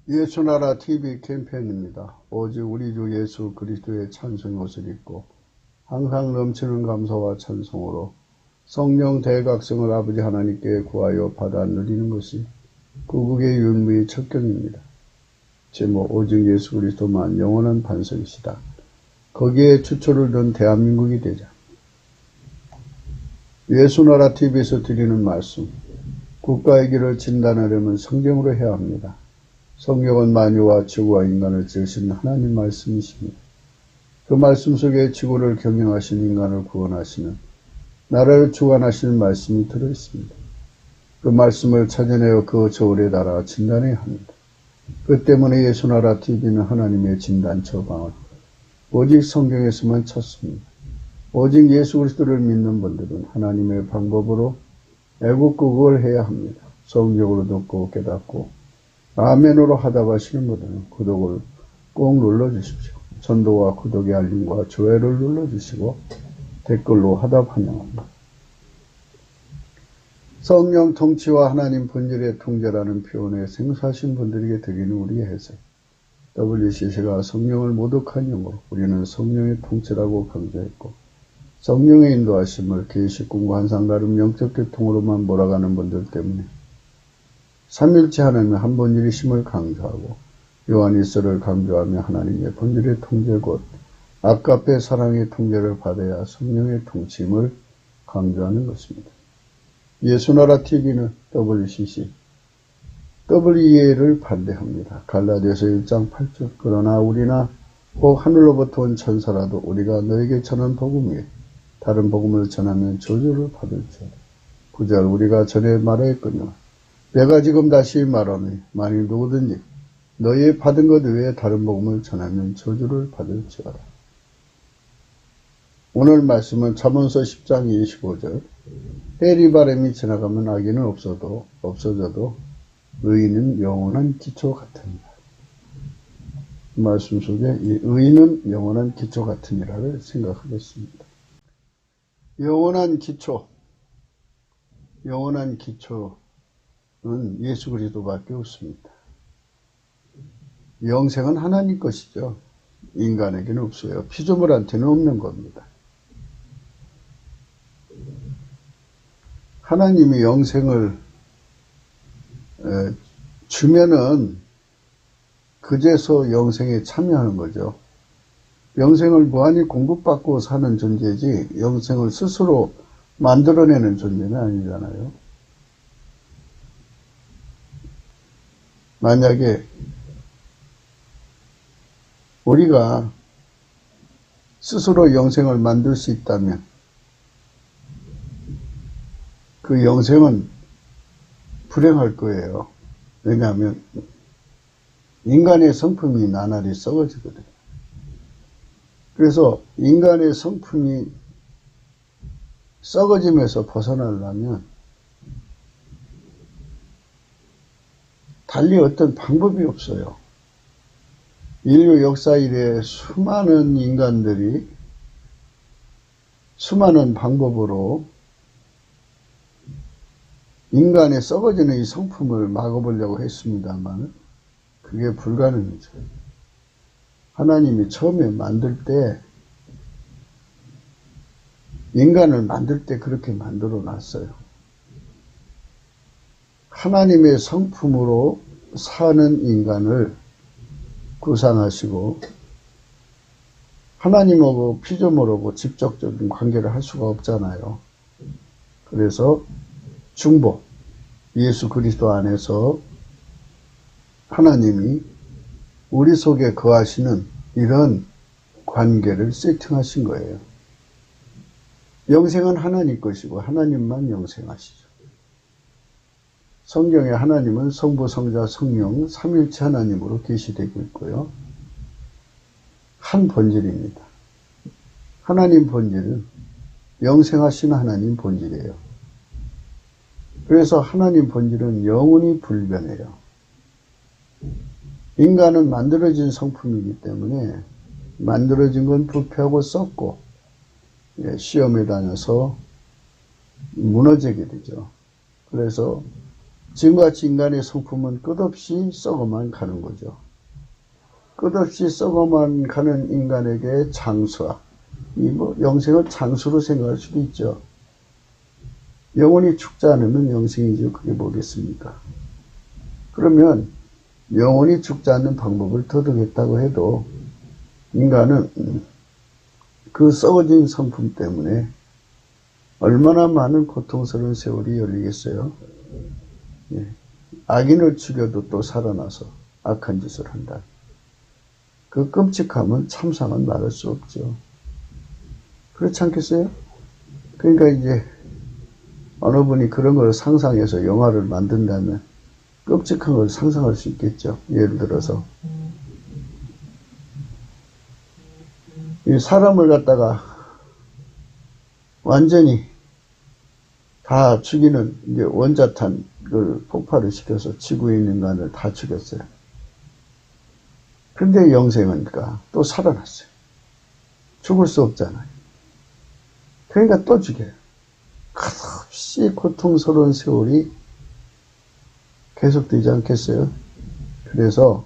예수나라 TV 캠페인입니다. 오직 우리 주 예수 그리스도의 찬송의 옷을 입고 항상 넘치는 감사와 찬송으로 성령 대각성을 아버지 하나님께 구하여 받아 누리는 것이 구국의 윤무의 척경입니다. 제목 오직 예수 그리스도만 영원한 반석이시다. 거기에 주초를 둔 대한민국이 되자. 예수나라 TV에서 드리는 말씀, 국가의 길을 진단하려면 성경으로 해야 합니다. 성경은 만유와 지구와 인간을 지으신 하나님 말씀이십니다. 그 말씀 속에 지구를 경영하신 인간을 구원하시는 나라를 주관하시는 말씀이 들어있습니다. 그 말씀을 찾아내어 그 저울에 달아 진단해야 합니다. 그 때문에 예수나라 TV는 하나님의 진단 처방을 오직 성경에서만 찾습니다. 오직 예수 그리스도를 믿는 분들은 하나님의 방법으로 애국구국을 해야 합니다. 성경으로 듣고 깨닫고 아멘으로 하다가 하시는 분들은 구독을 꼭 눌러주십시오. 전도와 구독의 알림과 좋아요를 눌러주시고 댓글로 하답 환영합니다. 성령 통치와 하나님 본질의 통제라는 표현에 생소하신 분들에게 드리는 우리의 해석. WCC가 성령을 모독한 용어로 우리는 성령의 통치라고 강조했고, 성령의 인도하심을 계시꾼과 항상 다른 영적 교통으로만 몰아가는 분들 때문에 삼일체 하나님의 한 본질이심을 강조하고 요한일서를 강조하며 하나님의 본질의 통제 곧 아까페 사랑의 통제를 받아야 성령의 통치임을 강조하는 것입니다. 예수나라 TV는 WCC, WEA를 반대합니다. 갈라디아서 1장 8절 그러나 우리나 혹 하늘로부터 온 천사라도 우리가 너에게 전한 복음 위에 다른 복음을 전하면 저주를 받을지어다. 9절 우리가 전에 말하였거니와 내가 지금 다시 말하노니 만일 누구든지 너희 받은 것 외에 다른 복음을 전하면 저주를 받을지어다. 오늘 말씀은 잠언서 10장 25절 해리바람이 지나가면 악인은 없어져도 의인은 영원한 기초 같으니라. 말씀 속에 이 의인은 영원한 기초 같으니라를 생각하겠습니다. 영원한 기초는 예수 그리스도밖에 없습니다. 영생은 하나님 것이죠. 인간에게는 없어요. 피조물한테는 없는 겁니다. 하나님이 영생을 주면은 그제서 영생에 참여하는 거죠. 영생을 무한히 공급받고 사는 존재지 영생을 스스로 만들어내는 존재는 아니잖아요. 만약에 우리가 스스로 영생을 만들 수 있다면 그 영생은 불행할 거예요. 왜냐하면 인간의 성품이 나날이 썩어지거든요. 그래서 인간의 성품이 썩어짐에서 벗어나려면 달리 어떤 방법이 없어요. 인류 역사 이래 수많은 인간들이 수많은 방법으로 인간의 썩어지는 이 성품을 막아보려고 했습니다만 그게 불가능이죠. 하나님이 처음에 만들 때 인간을 만들 때 그렇게 만들어 놨어요. 하나님의 성품으로 사는 인간을 구상하시고 하나님하고 피조물하고 직접적인 관계를 할 수가 없잖아요. 그래서 중보, 예수 그리스도 안에서 하나님이 우리 속에 거하시는 이런 관계를 세팅하신 거예요. 영생은 하나님 것이고 하나님만 영생하시죠. 성경에 하나님은 성부, 성자, 성령, 삼일체 하나님으로 계시되고 있고요. 한 본질입니다. 하나님 본질은 영생하신 하나님 본질이에요. 그래서 하나님 본질은 영원히 불변해요. 인간은 만들어진 성품이기 때문에 만들어진 건 부패하고 썩고 시험에 다녀서 무너지게 되죠. 그래서 지금같이 인간의 성품은 끝없이 썩어만 가는 거죠. 끝없이 썩어만 가는 인간에게 장수와 영생을 장수로 생각할 수도 있죠. 영혼이 죽지 않으면 영생이죠. 그게 뭐겠습니까? 그러면 영혼이 죽지 않는 방법을 터득했다고 해도 인간은 그 썩어진 성품 때문에 얼마나 많은 고통스러운 세월이 열리겠어요. 예. 악인을 죽여도 또 살아나서 악한 짓을 한다. 그 끔찍함은 참상은 말할 수 없죠. 그렇지 않겠어요? 그러니까 이제 어느 분이 그런 걸 상상해서 영화를 만든다면 끔찍한 걸 상상할 수 있겠죠. 예를 들어서 이 사람을 갖다가 완전히 다 죽이는 이제 원자탄을 폭발을 시켜서 지구에 있는 인간을 다 죽였어요. 근데 영생은 또 살아났어요. 죽을 수 없잖아요. 그러니까 또 죽여요. 끝없이 고통스러운 세월이 계속되지 않겠어요? 그래서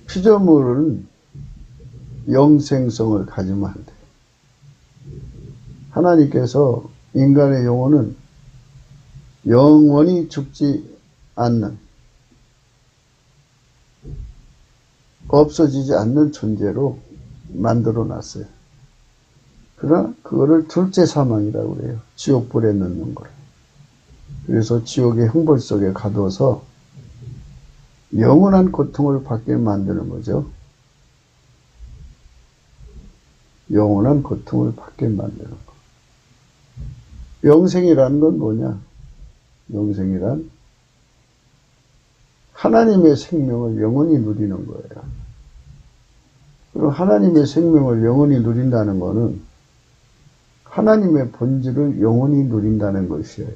피조물은 영생성을 가지면 안 돼요. 하나님께서 인간의 영혼은 영원히 죽지 않는, 없어지지 않는 존재로 만들어 놨어요. 그러나 그거를 둘째 사망이라고 그래요. 지옥불에 넣는 거를. 그래서 지옥의 형벌 속에 가둬서 영원한 고통을 받게 만드는 거죠. 영원한 고통을 받게 만드는 거. 영생이라는 건 뭐냐? 영생이란 하나님의 생명을 영원히 누리는 거예요. 그리고 하나님의 생명을 영원히 누린다는 것은 하나님의 본질을 영원히 누린다는 것이에요.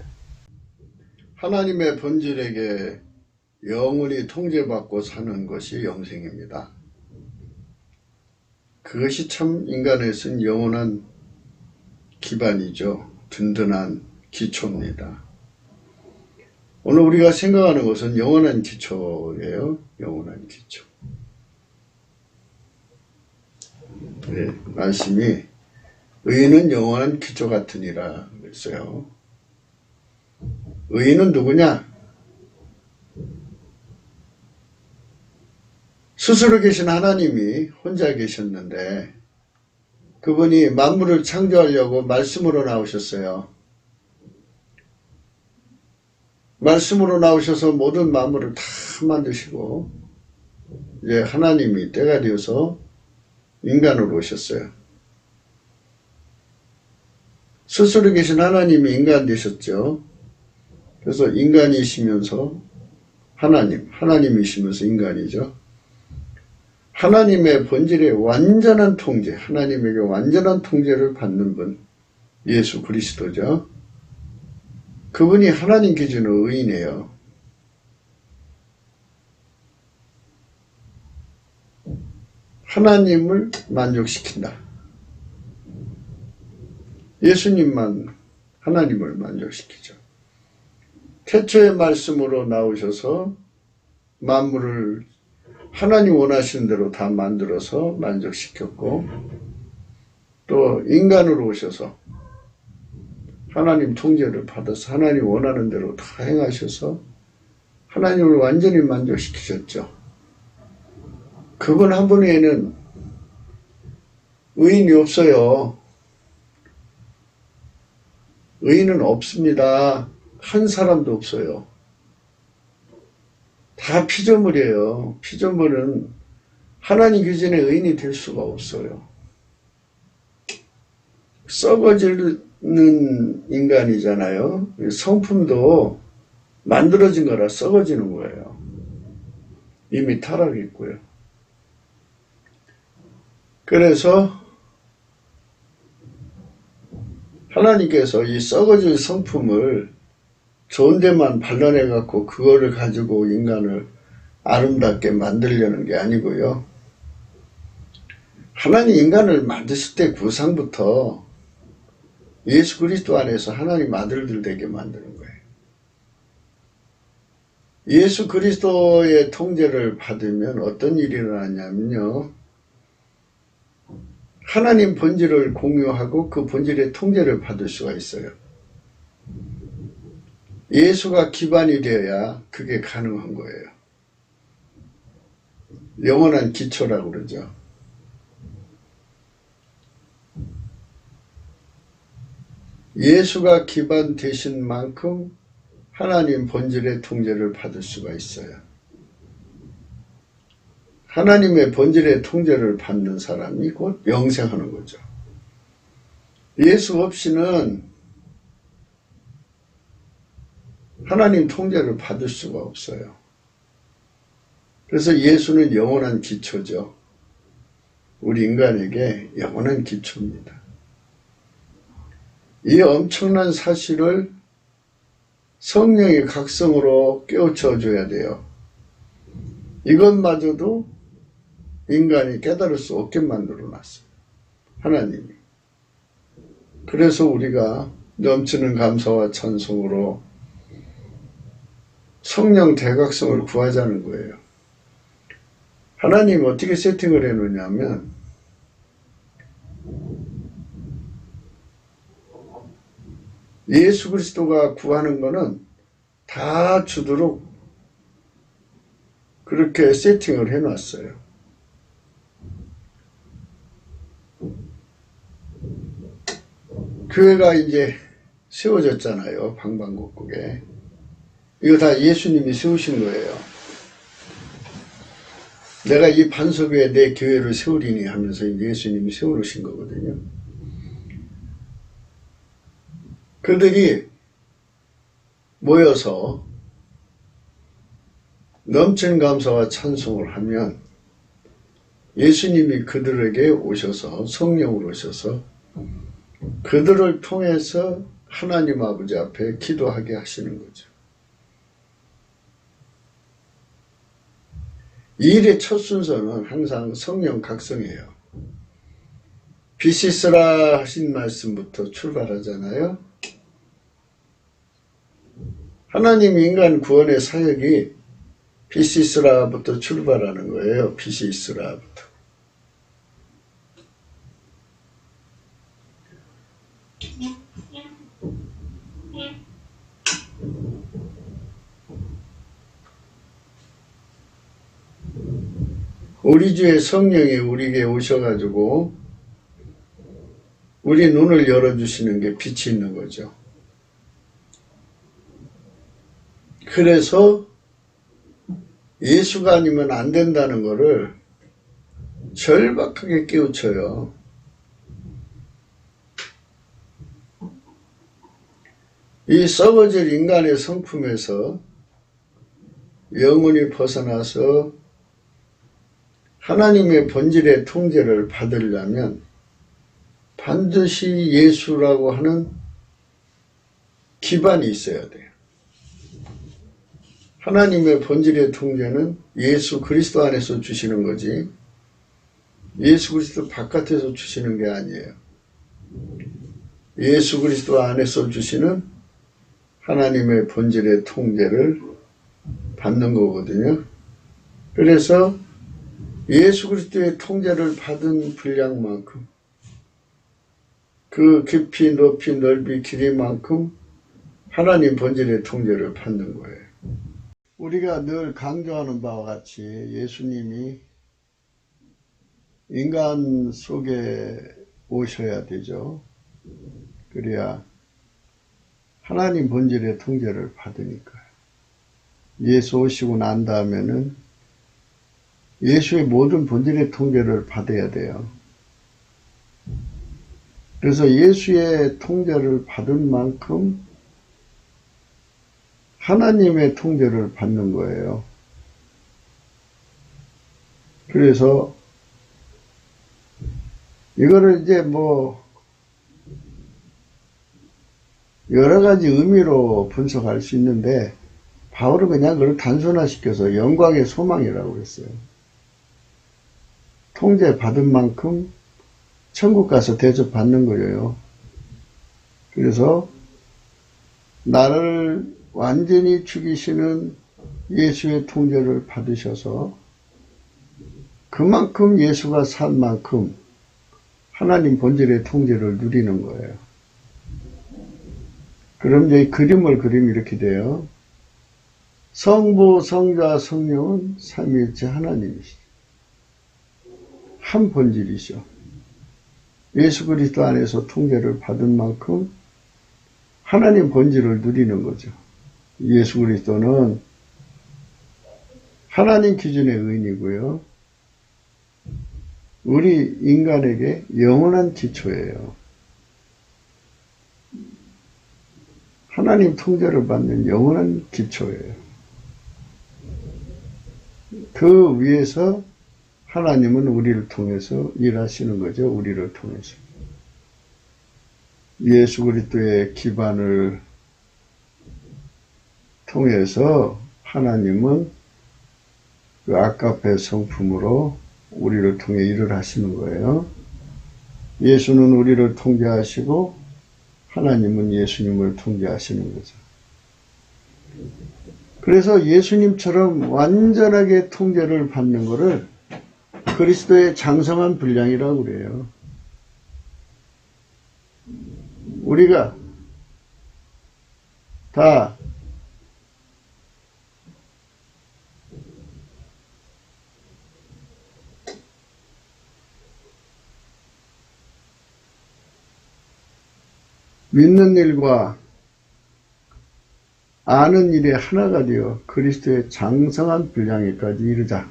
하나님의 본질에게 영원히 통제받고 사는 것이 영생입니다. 그것이 참 인간에 쓴 영원한 기반이죠. 든든한 기초입니다. 오늘 우리가 생각하는 것은 영원한 기초예요. 영원한 기초. 네, 말씀이 의인은 영원한 기초 같으니라 그랬어요. 의인은 누구냐? 스스로 계신 하나님이 혼자 계셨는데 그분이 만물을 창조하려고 말씀으로 나오셨어요. 말씀으로 나오셔서 모든 만물을 다 만드시고 이제 하나님이 때가 되어서 인간으로 오셨어요. 스스로 계신 하나님이 인간 되셨죠. 그래서 인간이시면서 하나님이시면서 인간이죠. 하나님의 본질의 완전한 통제, 하나님에게 완전한 통제를 받는 분, 예수 그리스도죠. 그분이 하나님 기준으로 의인이에요. 하나님을 만족시킨다. 예수님만 하나님을 만족시키죠. 태초의 말씀으로 나오셔서 만물을 하나님 원하시는 대로 다 만들어서 만족시켰고 또 인간으로 오셔서 하나님 통제를 받아서 하나님 원하는 대로 다 행하셔서 하나님을 완전히 만족시키셨죠. 그분 한 분 외에는 의인이 없어요. 의인은 없습니다. 한 사람도 없어요. 다 피조물이에요. 피조물은 하나님 기준의 의인이 될 수가 없어요. 썩어지는 인간이잖아요. 성품도 만들어진 거라 썩어지는 거예요. 이미 타락했고요. 그래서 하나님께서 이 썩어질 성품을 좋은 데만 발라내 갖고 그거를 가지고 인간을 아름답게 만들려는 게 아니고요. 하나님 인간을 만드실 때 구상부터 예수 그리스도 안에서 하나님 아들들 되게 만드는 거예요. 예수 그리스도의 통제를 받으면 어떤 일이 일어나냐면요. 하나님 본질을 공유하고 그 본질의 통제를 받을 수가 있어요. 예수가 기반이 되어야 그게 가능한 거예요. 영원한 기초라고 그러죠. 예수가 기반 되신 만큼 하나님 본질의 통제를 받을 수가 있어요. 하나님의 본질의 통제를 받는 사람이 곧 영생하는 거죠. 예수 없이는 하나님 통제를 받을 수가 없어요. 그래서 예수는 영원한 기초죠. 우리 인간에게 영원한 기초입니다. 이 엄청난 사실을 성령의 각성으로 깨우쳐 줘야 돼요. 이것마저도 인간이 깨달을 수 없게 만들어 놨어요. 하나님이. 그래서 우리가 넘치는 감사와 찬송으로 성령 대각성을 구하자는 거예요. 하나님 어떻게 세팅을 해놓냐면 예수 그리스도가 구하는 거는 다 주도록 그렇게 세팅을 해놨어요. 교회가 이제 세워졌잖아요. 방방곡곡에. 이거 다 예수님이 세우신 거예요. 내가 이 반석 위에 내 교회를 세우리니 하면서 예수님이 세우신 거거든요. 그들이 모여서 넘치는 감사와 찬송을 하면 예수님이 그들에게 오셔서 성령으로 오셔서 그들을 통해서 하나님 아버지 앞에 기도하게 하시는 거죠. 이 일의 첫 순서는 항상 성령 각성이에요. 빛이 있으라 하신 말씀부터 출발하잖아요. 하나님 인간 구원의 사역이 빛이 있으라부터 출발하는 거예요. 빛이 있으라부터. 우리 주의 성령이 우리에게 오셔가지고 우리 눈을 열어주시는 게 빛이 있는 거죠. 그래서 예수가 아니면 안 된다는 거를 절박하게 깨우쳐요. 이 썩어질 인간의 성품에서 영혼이 벗어나서 하나님의 본질의 통제를 받으려면 반드시 예수라고 하는 기반이 있어야 돼요. 하나님의 본질의 통제는 예수 그리스도 안에서 주시는 거지 예수 그리스도 바깥에서 주시는 게 아니에요. 예수 그리스도 안에서 주시는 하나님의 본질의 통제를 받는 거거든요. 그래서 예수 그리스도의 통제를 받은 분량만큼 그 깊이 높이 넓이 길이만큼 하나님 본질의 통제를 받는 거예요. 우리가 늘 강조하는 바와 같이 예수님이 인간 속에 오셔야 되죠. 그래야 하나님 본질의 통제를 받으니까요. 예수 오시고 난 다음에는 예수의 모든 본질의 통제를 받아야 돼요. 그래서 예수의 통제를 받은 만큼 하나님의 통제를 받는 거예요. 그래서 이거를 이제 뭐 여러 가지 의미로 분석할 수 있는데 바울은 그냥 그걸 단순화시켜서 영광의 소망이라고 했어요. 통제 받은 만큼 천국 가서 대접받는 거예요. 그래서 나를 완전히 죽이시는 예수의 통제를 받으셔서 그만큼 예수가 산 만큼 하나님 본질의 통제를 누리는 거예요. 그럼 이제 그림을 그리면 이렇게 돼요. 성부, 성자, 성령은 삼위일체 하나님이시죠. 한 본질이죠. 예수 그리스도 안에서 통제를 받은 만큼 하나님 본질을 누리는 거죠. 예수 그리스도는 하나님 기준의 의인이고요. 우리 인간에게 영원한 기초예요. 하나님 통제를 받는 영원한 기초예요. 그 위에서 하나님은 우리를 통해서 일하시는 거죠. 우리를 통해서. 예수 그리스도의 기반을 통해서 하나님은 그 아가페 성품으로 우리를 통해 일을 하시는 거예요. 예수는 우리를 통제하시고 하나님은 예수님을 통제하시는 거죠. 그래서 예수님처럼 완전하게 통제를 받는 것을 그리스도의 장성한 분량이라고 그래요. 우리가 다 믿는 일과 아는 일에 하나가 되어 그리스도의 장성한 분량에까지 이르자.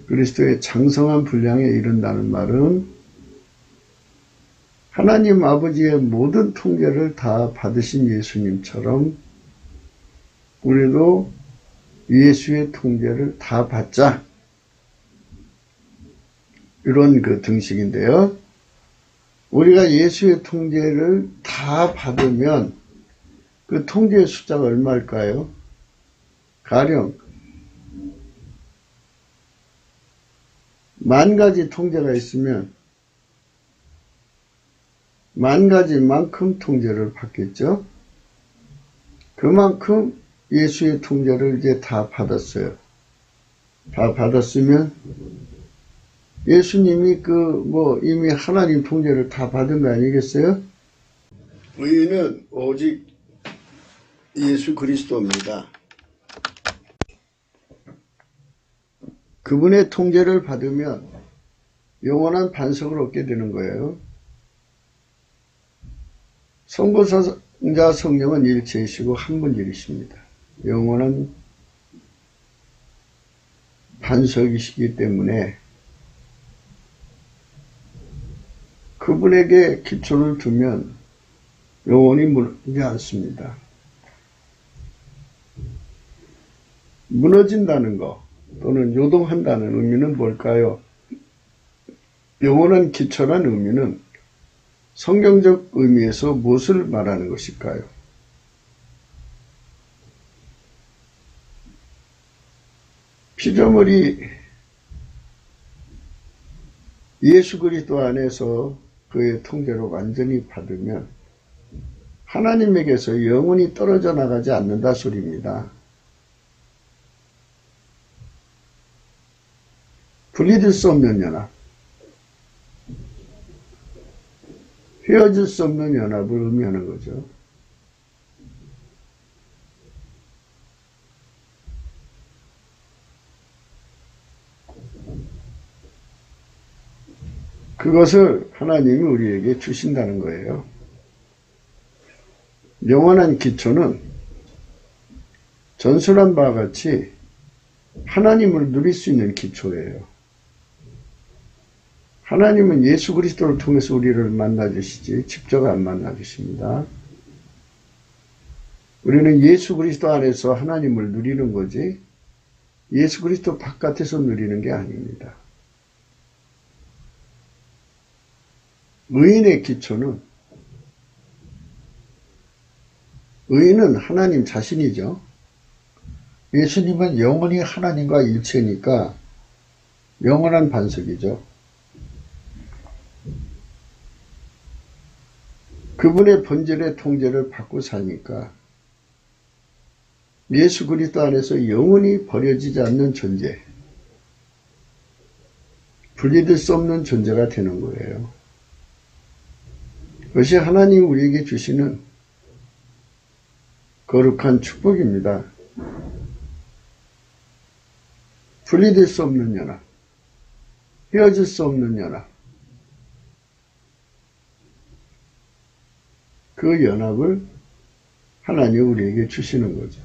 그리스도의 장성한 분량에 이른다는 말은 하나님 아버지의 모든 통제를 다 받으신 예수님처럼 우리도 예수의 통제를 다 받자. 이런 그 등식인데요. 우리가 예수의 통제를 다 받으면 그 통제의 숫자가 얼마일까요? 가령 10,000가지 통제가 있으면 10,000가지만큼 통제를 받겠죠. 그만큼 예수의 통제를 이제 다 받았어요. 다 받았으면 예수님이 이미 하나님 통제를 다 받은 거 아니겠어요? 의인은 오직 예수 그리스도입니다. 그분의 통제를 받으면 영원한 반석을 얻게 되는 거예요. 성부, 성자, 성령은 일체이시고 한 분이십니다. 영원한 반석이시기 때문에 그분에게 기초를 두면 영원히 무너지지 않습니다. 무너진다는 것 또는 요동한다는 의미는 뭘까요? 영원한 기초란 의미는 성경적 의미에서 무엇을 말하는 것일까요? 피조물이 예수 그리스도 안에서 그의 통제를 완전히 받으면 하나님에게서 영원히 떨어져 나가지 않는다 소리입니다. 분리될 수 없는 연합, 헤어질 수 없는 연합을 의미하는 거죠. 그것을 하나님이 우리에게 주신다는 거예요. 영원한 기초는 전설한 바와 같이 하나님을 누릴 수 있는 기초예요. 하나님은 예수 그리스도를 통해서 우리를 만나주시지 직접 안 만나주십니다. 우리는 예수 그리스도 안에서 하나님을 누리는 거지 예수 그리스도 바깥에서 누리는 게 아닙니다. 의인의 기초는 의인은 하나님 자신이죠. 예수님은 영원히 하나님과 일체니까 영원한 반석이죠. 그분의 본질의 통제를 받고 사니까 예수 그리스도 안에서 영원히 버려지지 않는 존재, 분리될 수 없는 존재가 되는 거예요. 그것이 하나님이 우리에게 주시는 거룩한 축복입니다. 분리될 수 없는 연합, 헤어질 수 없는 연합. 그 연합을 하나님이 우리에게 주시는 거죠.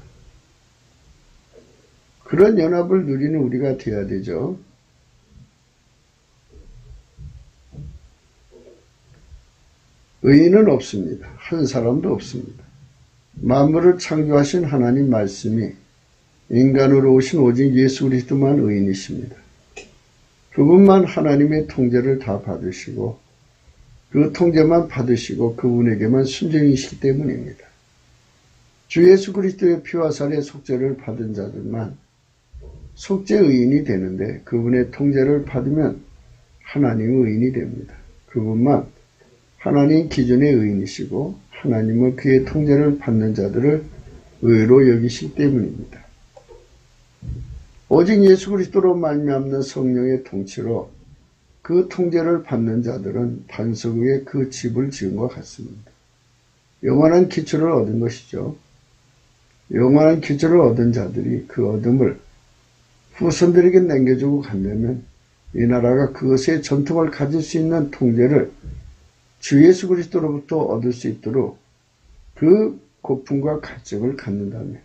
그런 연합을 누리는 우리가 되어야 되죠. 의인은 없습니다. 한 사람도 없습니다. 만물을 창조하신 하나님 말씀이 인간으로 오신 오직 예수 그리스도만 의인이십니다. 그분만 하나님의 통제를 다 받으시고 그 통제만 받으시고 그분에게만 순종이시기 때문입니다. 주 예수 그리스도의 피와 살의 속죄를 받은 자들만 속죄 의인이 되는데 그분의 통제를 받으면 하나님의 의인이 됩니다. 그분만 하나님 기준의 의인이시고 하나님은 그의 통제를 받는 자들을 의로 여기시기 때문입니다. 오직 예수 그리스도로 말미암는 성령의 통치로 그 통제를 받는 자들은 반석 위에 그 집을 지은 것 같습니다. 영원한 기초를 얻은 것이죠. 영원한 기초를 얻은 자들이 그 얻음을 후손들에게 남겨주고 간다면 이 나라가 그것의 전통을 가질 수 있는 통제를 주 예수 그리스도로부터 얻을 수 있도록 그 고품과 갈증을 갖는다면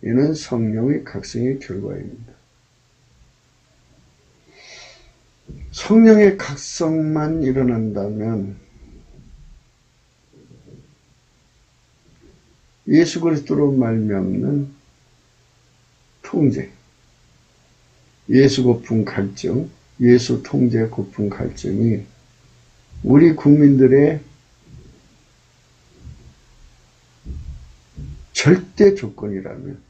이는 성령의 각성의 결과입니다. 성령의 각성만 일어난다면 예수 그리스도로 말미암는 통제, 예수 고품 갈증, 예수 통제 고품 갈증이 우리 국민들의 절대 조건이라면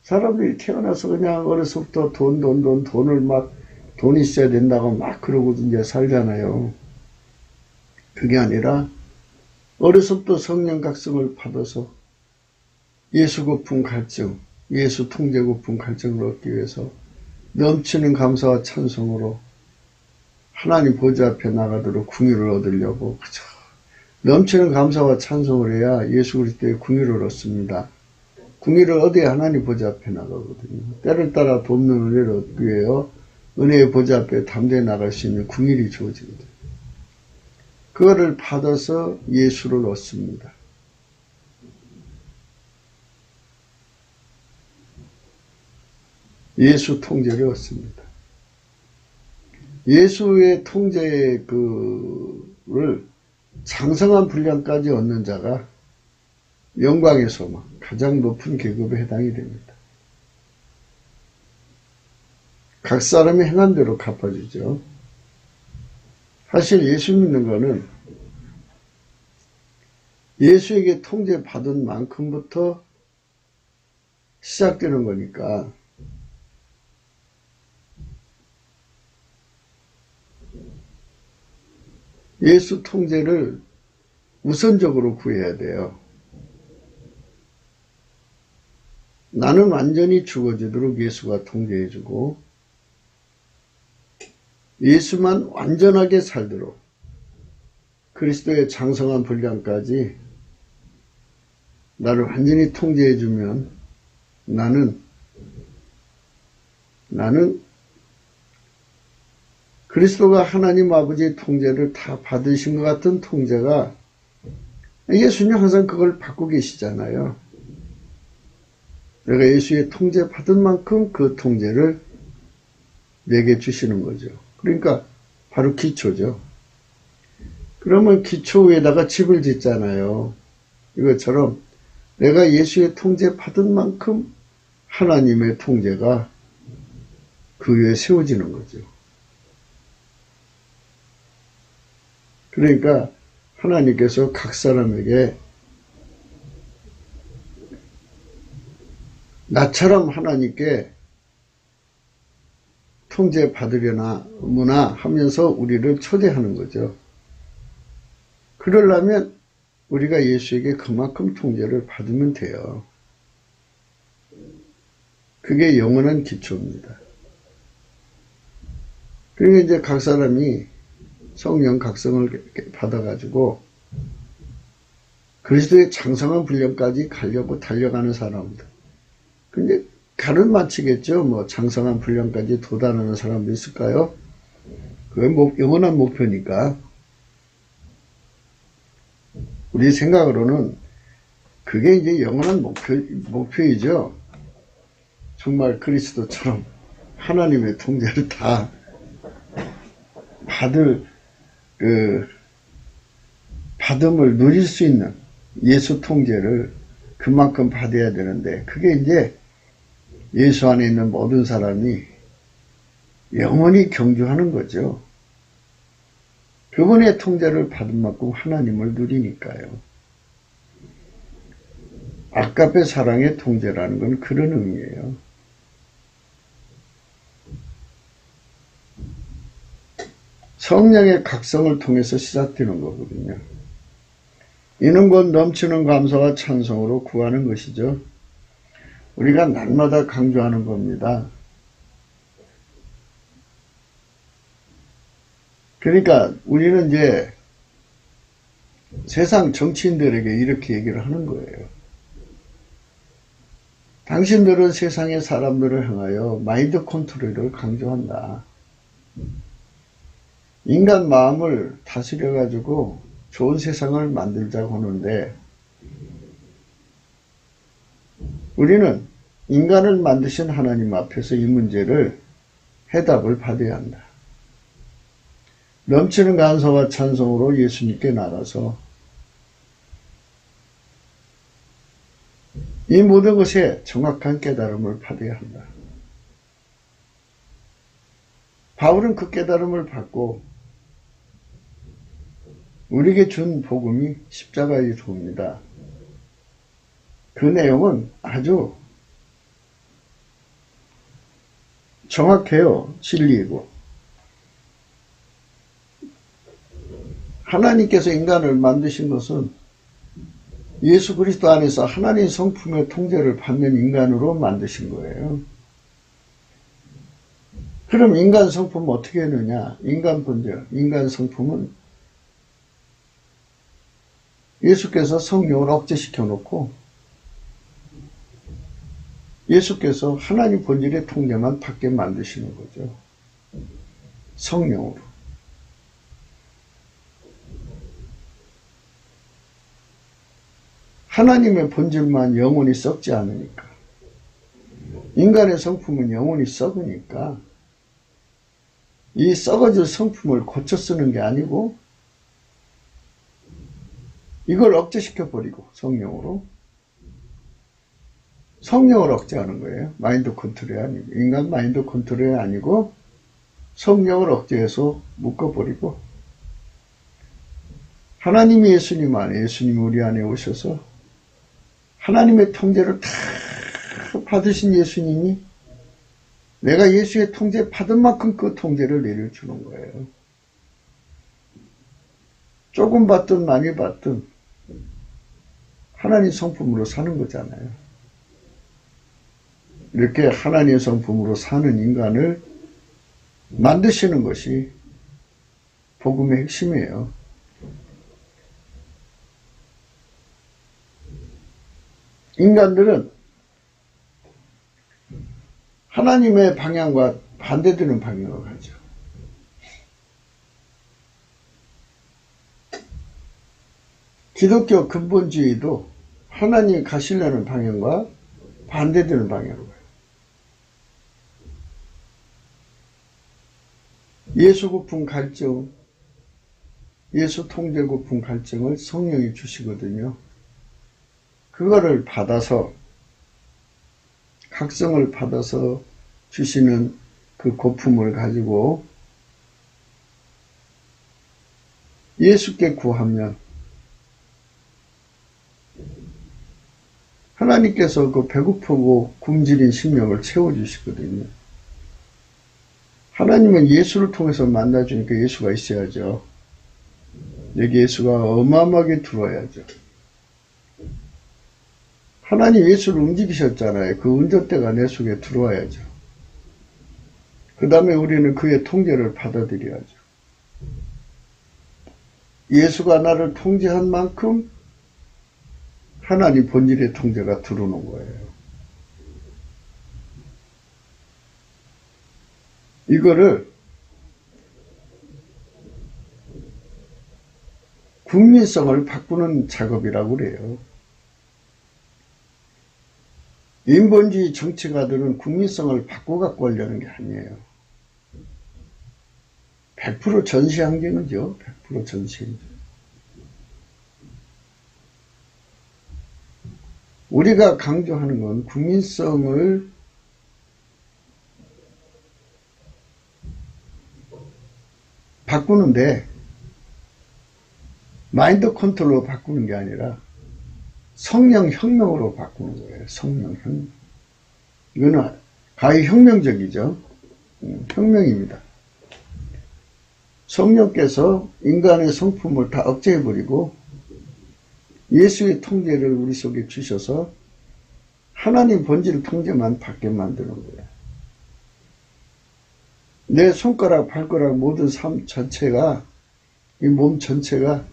사람들이 태어나서 그냥 어려서부터 돈을 막 돈 있어야 된다고 막 그러고 이제 살잖아요. 그게 아니라 어려서부터 성령 각성을 받아서 예수 고품 갈증, 예수 통제 고품 갈증을 얻기 위해서 넘치는 감사와 찬송으로 하나님 보좌 앞에 나가도록 궁유를 얻으려고 그저 넘치는 감사와 찬송을 해야 예수 그리스도의 궁유를 얻습니다. 궁유를 얻어야 하나님 보좌 앞에 나가거든요. 때를 따라 돕는 은혜를 얻기 위해요. 은혜의 보좌 앞에 담대히 나갈 수 있는 궁유이 주어지거든요. 그거를 받아서 예수를 얻습니다. 예수 통제를 얻습니다. 예수의 통제를 장성한 분량까지 얻는 자가 영광의 소망, 가장 높은 계급에 해당이 됩니다. 각 사람이 행한 대로 갚아주죠. 사실 예수 믿는 거는 예수에게 통제받은 만큼부터 시작되는 거니까 예수 통제를 우선적으로 구해야 돼요. 나는 완전히 죽어지도록 예수가 통제해주고 예수만 완전하게 살도록 그리스도의 장성한 분량까지 나를 완전히 통제해주면 나는 그리스도가 하나님 아버지의 통제를 다 받으신 것 같은 통제가 예수님 항상 그걸 받고 계시잖아요. 내가 예수의 통제 받은 만큼 그 통제를 내게 주시는 거죠. 그러니까 바로 기초죠. 그러면 기초 위에다가 집을 짓잖아요. 이것처럼 내가 예수의 통제 받은 만큼 하나님의 통제가 그 위에 세워지는 거죠. 그러니까 하나님께서 각 사람에게 나처럼 하나님께 통제 받으려나 하면서 우리를 초대하는 거죠. 그러려면 우리가 예수에게 그만큼 통제를 받으면 돼요. 그게 영원한 기초입니다. 그러니까 이제 각 사람이 성령 각성을 받아가지고 그리스도의 장성한 분량까지 가려고 달려가는 사람들. 근데 가는 마치겠죠. 뭐 장성한 분량까지 도달하는 사람도 있을까요? 그게 영원한 목표니까. 우리 생각으로는 그게 이제 영원한 목표이죠. 정말 그리스도처럼 하나님의 통제를 다 받음을 누릴 수 있는 예수 통제를 그만큼 받아야 되는데, 그게 이제 예수 안에 있는 모든 사람이 영원히 경주하는 거죠. 그분의 통제를 받은 만큼 하나님을 누리니까요. 아까페 사랑의 통제라는 건 그런 의미예요. 성령의 각성을 통해서 시작되는 거거든요. 이는 곧 넘치는 감사와 찬송으로 구하는 것이죠. 우리가 날마다 강조하는 겁니다. 그러니까 우리는 이제 세상 정치인들에게 이렇게 얘기를 하는 거예요. 당신들은 세상의 사람들을 향하여 마인드 컨트롤을 강조한다. 인간 마음을 다스려가지고 좋은 세상을 만들자고 하는데, 우리는 인간을 만드신 하나님 앞에서 이 문제를 해답을 받아야 한다. 넘치는 감사와 찬송으로 예수님께 나가서 이 모든 것에 정확한 깨달음을 받아야 한다. 바울은 그 깨달음을 받고 우리에게 준 복음이 십자가의 도입니다. 그 내용은 아주 정확해요. 진리이고. 하나님께서 인간을 만드신 것은 예수 그리스도 안에서 하나님 성품의 통제를 받는 인간으로 만드신 거예요. 그럼 인간 성품은 어떻게 했느냐? 인간 본질, 인간 성품은 예수께서 성령을 억제시켜 놓고 예수께서 하나님 본질의 통제만 받게 만드시는 거죠. 성령으로. 하나님의 본질만 영원히 썩지 않으니까. 인간의 성품은 영원히 썩으니까 이 썩어질 성품을 고쳐 쓰는 게 아니고 이걸 억제시켜버리고 성령으로. 성령을 억제하는 거예요. 마인드 컨트롤이 아니고. 인간 마인드 컨트롤이 아니고 성령을 억제해서 묶어버리고 하나님이 예수님 안에, 예수님이 우리 안에 오셔서 하나님의 통제를 다 받으신 예수님이 내가 예수의 통제 받은 만큼 그 통제를 내려주는 거예요. 조금 받든 많이 받든 하나님 성품으로 사는 거잖아요. 이렇게 하나님 성품으로 사는 인간을 만드시는 것이 복음의 핵심이에요. 인간들은 하나님의 방향과 반대되는 방향으로 가죠. 기독교 근본주의도 하나님 가시려는 방향과 반대되는 방향으로 가요. 예수 고품 갈증, 예수 통제 고품 갈증을 성령이 주시거든요. 그거를 받아서 각성을 받아서 주시는 그 고품을 가지고 예수께 구하면 하나님께서 그 배고프고 굶주린 심령을 채워주시거든요. 하나님은 예수를 통해서 만나주니까 예수가 있어야죠. 여기 예수가 어마어마하게 들어와야죠. 하나님 예수를 움직이셨잖아요. 그 운전대가 내 속에 들어와야죠. 그 다음에 우리는 그의 통제를 받아들여야죠. 예수가 나를 통제한 만큼 하나님 본질의 통제가 들어오는 거예요. 이거를 국민성을 바꾸는 작업이라고 그래요. 인본주의 정치가들은 국민성을 바꿔갖고 하려는 게 아니에요. 100% 전시항쟁이죠. 100% 전시항쟁. 우리가 강조하는 건 국민성을 바꾸는데 마인드 컨트롤로 바꾸는 게 아니라 성령 혁명으로 바꾸는 거예요. 성령 혁명. 이거는 가히 혁명적이죠. 혁명입니다. 성령께서 인간의 성품을 다 억제해버리고 예수의 통제를 우리 속에 주셔서 하나님 본질 통제만 받게 만드는 거예요. 내 손가락, 발가락 모든 삶 전체가, 이 몸 전체가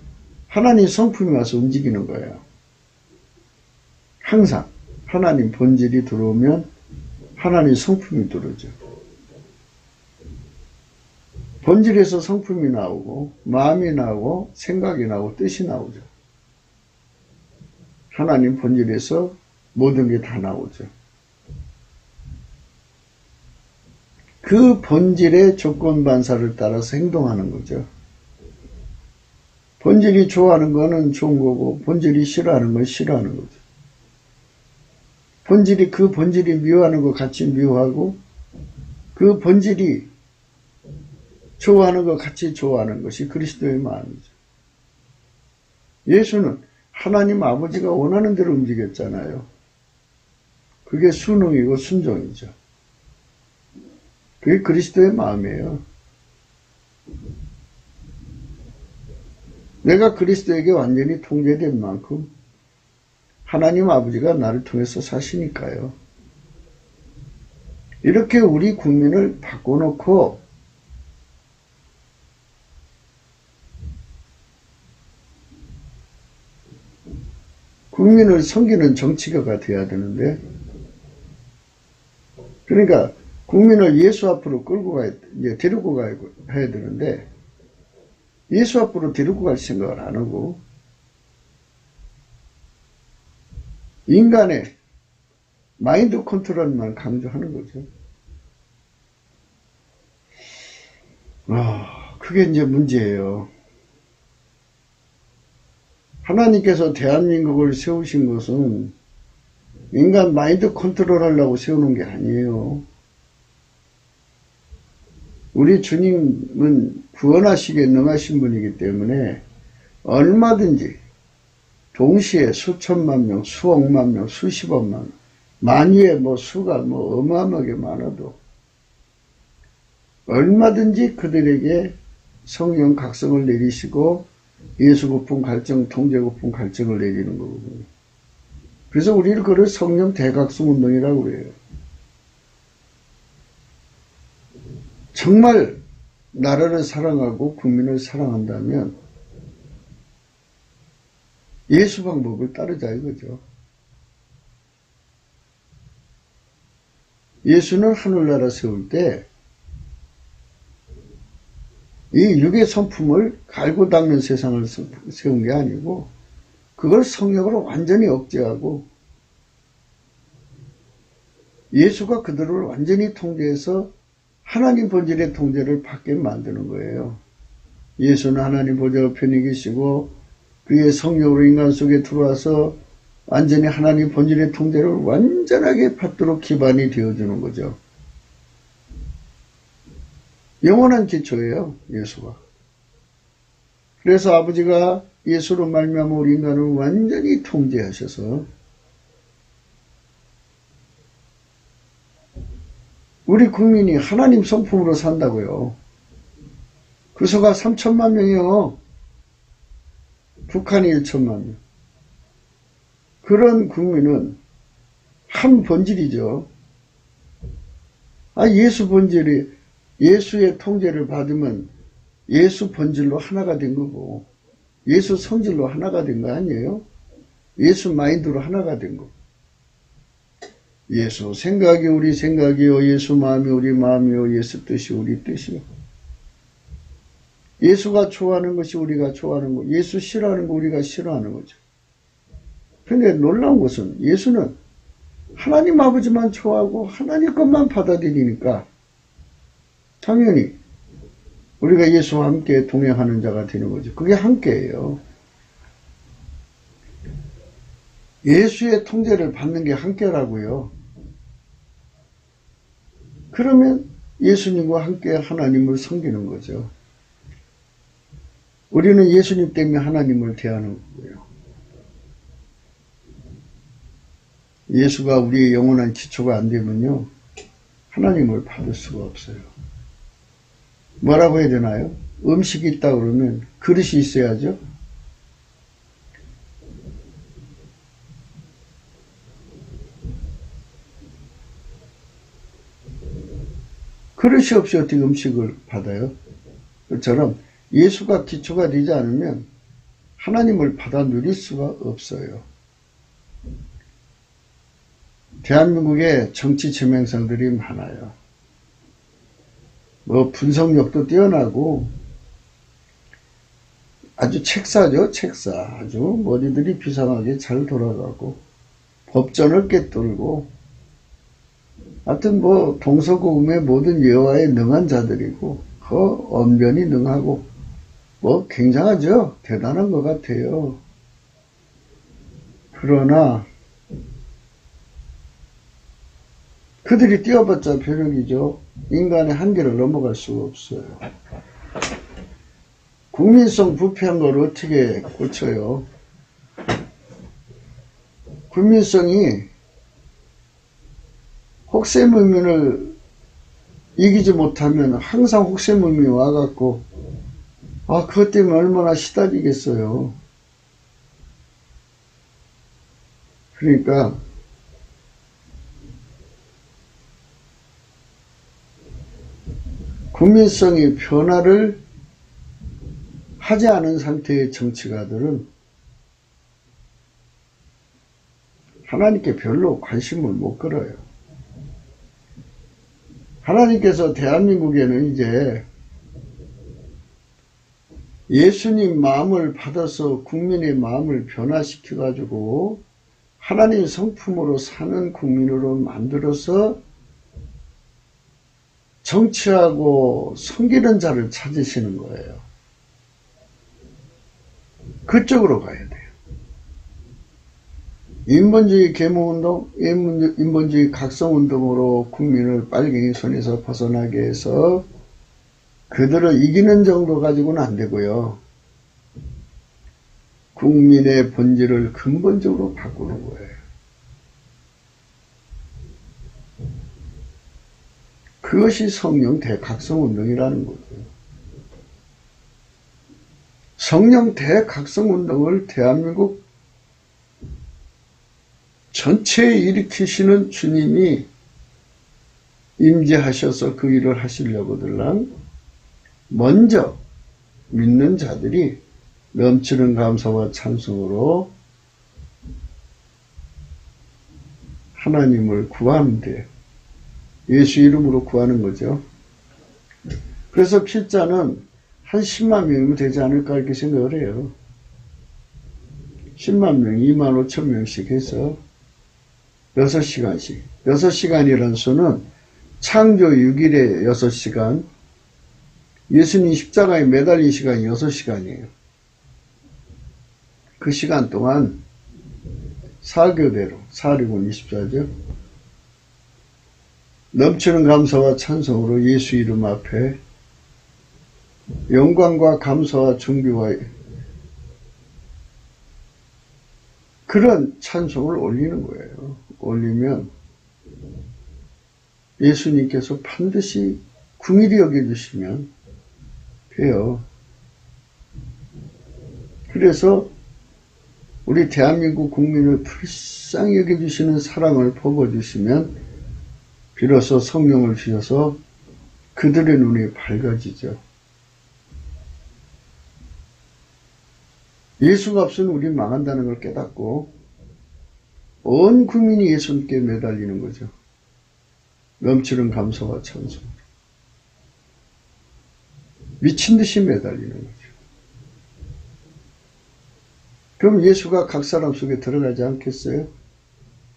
하나님 성품이 와서 움직이는 거예요. 항상 하나님 본질이 들어오면 하나님 성품이 들어오죠. 본질에서 성품이 나오고 마음이 나오고 생각이 나오고 뜻이 나오죠. 하나님 본질에서 모든 게 다 나오죠. 그 본질의 조건 반사를 따라서 행동하는 거죠. 본질이 좋아하는 거는 좋은 거고 본질이 싫어하는 건 싫어하는 거죠. 그 본질이 미워하는 거 같이 미워하고 그 본질이 좋아하는 거 같이 좋아하는 것이 그리스도의 마음이죠. 예수는 하나님 아버지가 원하는 대로 움직였잖아요. 그게 순응이고 순종이죠. 그게 그리스도의 마음이에요. 내가 그리스도에게 완전히 통제된 만큼 하나님 아버지가 나를 통해서 사시니까요. 이렇게 우리 국민을 바꿔놓고 국민을 섬기는 정치가가 돼야 되는데, 그러니까 국민을 예수 앞으로 데리고 가야 되는데 예수 앞으로 데리고 갈 생각을 안 하고 인간의 마인드 컨트롤만 강조하는 거죠. 그게 이제 문제예요. 하나님께서 대한민국을 세우신 것은 인간 마인드 컨트롤 하려고 세우는 게 아니에요. 우리 주님은 구원하시기에 능하신 분이기 때문에 얼마든지 동시에 수천만 명, 수억만 명, 수십억만 명, 만유의 수가 어마어마하게 많아도 얼마든지 그들에게 성령 각성을 내리시고 예수 고품 갈증, 통제 고품 갈증을 내리는 거거든요. 그래서 우리는 그걸 성령 대각성 운동이라고 해요. 정말 나라를 사랑하고 국민을 사랑한다면 예수 방법을 따르자 이거죠. 예수는 하늘나라 세울 때 이 육의 성품을 갈고 닦는 세상을 세운 게 아니고 그걸 성령으로 완전히 억제하고 예수가 그들을 완전히 통제해서 하나님 본질의 통제를 받게 만드는 거예요. 예수는 하나님 보좌 우편에 계시고 그의 성령으로 인간 속에 들어와서 완전히 하나님 본질의 통제를 완전하게 받도록 기반이 되어주는 거죠. 영원한 기초예요, 예수가. 그래서 아버지가 예수로 말미암아 우리 인간을 완전히 통제하셔서 우리 국민이 하나님 성품으로 산다고요. 그 수가 3천만 명이요. 북한이 1천만 명. 그런 국민은 한 본질이죠. 예수 본질이, 예수의 통제를 받으면 예수 본질로 하나가 된 거고, 예수 성질로 하나가 된 거 아니에요? 예수 마인드로 하나가 된 거. 예수 생각이 우리 생각이요, 예수 마음이 우리 마음이요, 예수 뜻이 우리 뜻이요. 예수가 좋아하는 것이 우리가 좋아하는 거, 예수 싫어하는 거 우리가 싫어하는 거죠. 그런데 놀라운 것은 예수는 하나님 아버지만 좋아하고 하나님 것만 받아들이니까 당연히 우리가 예수와 함께 동행하는 자가 되는 거죠. 그게 함께예요. 예수의 통제를 받는 게 함께라고요. 그러면 예수님과 함께 하나님을 섬기는 거죠. 우리는 예수님 때문에 하나님을 대하는 거고요. 예수가 우리의 영원한 기초가 안 되면요, 하나님을 받을 수가 없어요. 뭐라고 해야 되나요? 음식이 있다 그러면 그릇이 있어야죠. 그릇이 없이 어떻게 음식을 받아요? 그처럼 예수가 기초가 되지 않으면 하나님을 받아 누릴 수가 없어요. 대한민국에 정치 지명성들이 많아요. 분석력도 뛰어나고 아주 책사죠. 책사. 아주 머리들이 비상하게 잘 돌아가고 법전을 꿰뚫고 하여튼 동서고금의 모든 예화에 능한 자들이고 언변이 능하고 굉장하죠. 대단한 것 같아요. 그러나 그들이 뛰어봤자 벼룩이죠. 인간의 한계를 넘어갈 수가 없어요. 국민성 부패한 걸 어떻게 고쳐요? 국민성이 혹세무민을 이기지 못하면 항상 혹세무민이 와갖고 그것 때문에 얼마나 시달리겠어요. 그러니까 국민성이 변화를 하지 않은 상태의 정치가들은 하나님께 별로 관심을 못 끌어요. 하나님께서 대한민국에는 이제 예수님 마음을 받아서 국민의 마음을 변화시켜가지고 하나님 성품으로 사는 국민으로 만들어서 정치하고 섬기는 자를 찾으시는 거예요. 그쪽으로 가야 돼요. 인본주의 계몽운동, 인본주의 각성운동으로 국민을 빨갱이 손에서 벗어나게 해서 그들을 이기는 정도 가지고는 안 되고요. 국민의 본질을 근본적으로 바꾸는 거예요. 그것이 성령 대각성운동이라는 거죠. 성령 대각성운동을 대한민국 전체에 일으키시는 주님이 임재하셔서 그 일을 하시려고들랑 먼저 믿는 자들이 넘치는 감사와 찬송으로 하나님을 구하는데 예수 이름으로 구하는 거죠. 그래서 필자는 한 10만 명이면 되지 않을까 이렇게 생각을 해요. 10만 명, 2만 5천 명씩 해서 6시간씩. 6시간이라는 수는 창조 6일에 6시간, 예수님 십자가에 매달린 시간이 6시간이에요. 그 시간 동안 사교대로, 4륙은 24죠. 넘치는 감사와 찬송으로 예수 이름 앞에 영광과 감사와 존귀와 그런 찬송을 올리는 거예요. 올리면 예수님께서 반드시 긍휼히 여겨주시면 돼요. 그래서 우리 대한민국 국민을 불쌍히 여겨주시는 사랑을 퍼부어주시면 비로소 성령을 주셔서 그들의 눈이 밝아지죠. 예수가 없으면 우리 망한다는 걸 깨닫고 온 국민이 예수님께 매달리는 거죠. 넘치는 감사와 찬송. 미친 듯이 매달리는 거죠. 그럼 예수가 각 사람 속에 들어가지 않겠어요?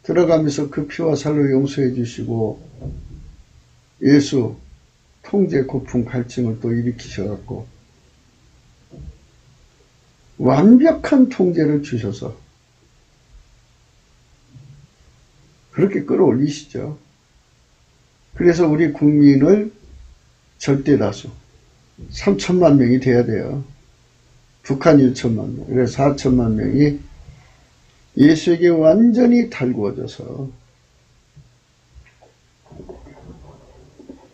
들어가면서 그 피와 살로 용서해 주시고 예수 통제, 고풍, 갈증을 또 일으키셔갖고 완벽한 통제를 주셔서 그렇게 끌어올리시죠. 그래서 우리 국민을 절대다수 3천만 명이 돼야 돼요. 북한 1천만 명, 그래서 4천만 명이 예수에게 완전히 달구어져서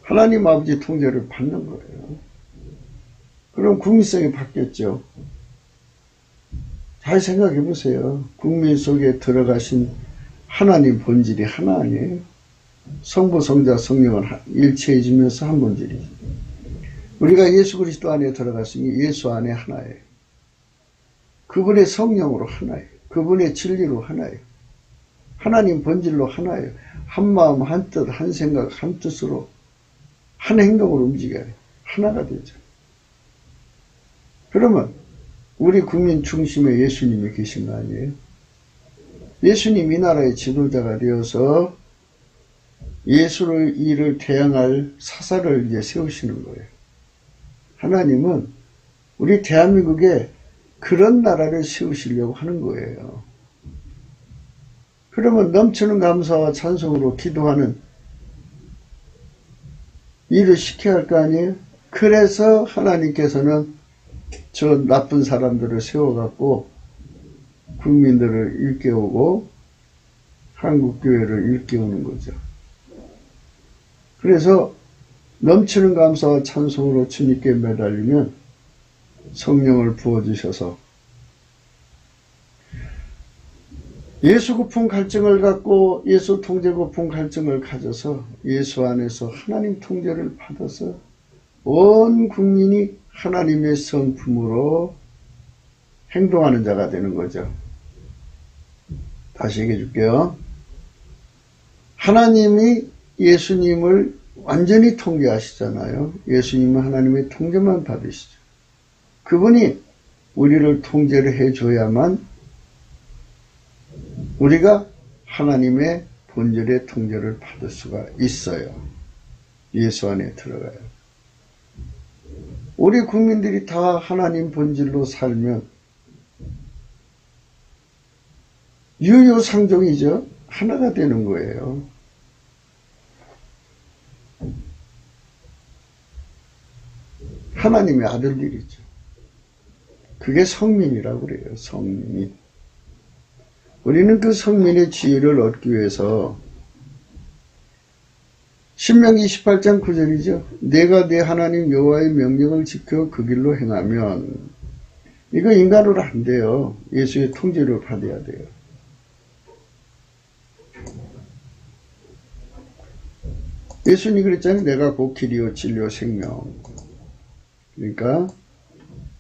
하나님 아버지 통제를 받는 거예요. 그럼 국민성이 바뀌었죠. 잘 생각해 보세요. 국민 속에 들어가신 하나님 본질이 하나 아니에요? 성부, 성자, 성령은 일체해지면서 한 본질이죠. 우리가 예수 그리스도 안에 들어갔으니 예수 안에 하나예요. 그분의 성령으로 하나예요. 그분의 진리로 하나예요. 하나님 본질로 하나예요. 한 마음, 한 뜻, 한 생각, 한 뜻으로 한 행동으로 움직여요. 하나가 되죠. 그러면 우리 국민 중심에 예수님이 계신 거 아니에요? 예수님 이 나라의 지도자가 되어서 예수를 이를 대항할 사사를 이제 세우시는 거예요. 하나님은 우리 대한민국에 그런 나라를 세우시려고 하는 거예요. 그러면 넘치는 감사와 찬송으로 기도하는 일을 시켜야 할 거 아니에요? 그래서 하나님께서는 저 나쁜 사람들을 세워갖고 국민들을 일깨우고 한국교회를 일깨우는 거죠. 그래서 넘치는 감사와 찬송으로 주님께 매달리면 성령을 부어주셔서 예수 고픈 갈증을 갖고 예수 통제 고픈 갈증을 가져서 예수 안에서 하나님 통제를 받아서 온 국민이 하나님의 성품으로 행동하는 자가 되는 거죠. 다시 얘기해 줄게요. 하나님이 예수님을 완전히 통제하시잖아요. 예수님은 하나님의 통제만 받으시죠. 그분이 우리를 통제를 해줘야만 우리가 하나님의 본질의 통제를 받을 수가 있어요. 예수 안에 들어가요. 우리 국민들이 다 하나님 본질로 살면 유유상종이죠. 하나가 되는 거예요. 하나님의 아들들이죠. 그게 성민이라고 그래요. 성민. 우리는 그 성민의 지혜를 얻기 위해서 신명기 18장 9절이죠. 내가 내 하나님 여호와의 명령을 지켜 그 길로 행하면 이거 인간으로 안 돼요. 예수의 통제를 받아야 돼요. 예수님이 그랬잖아요. 내가 곧 길이요 진리요 생명. 그러니까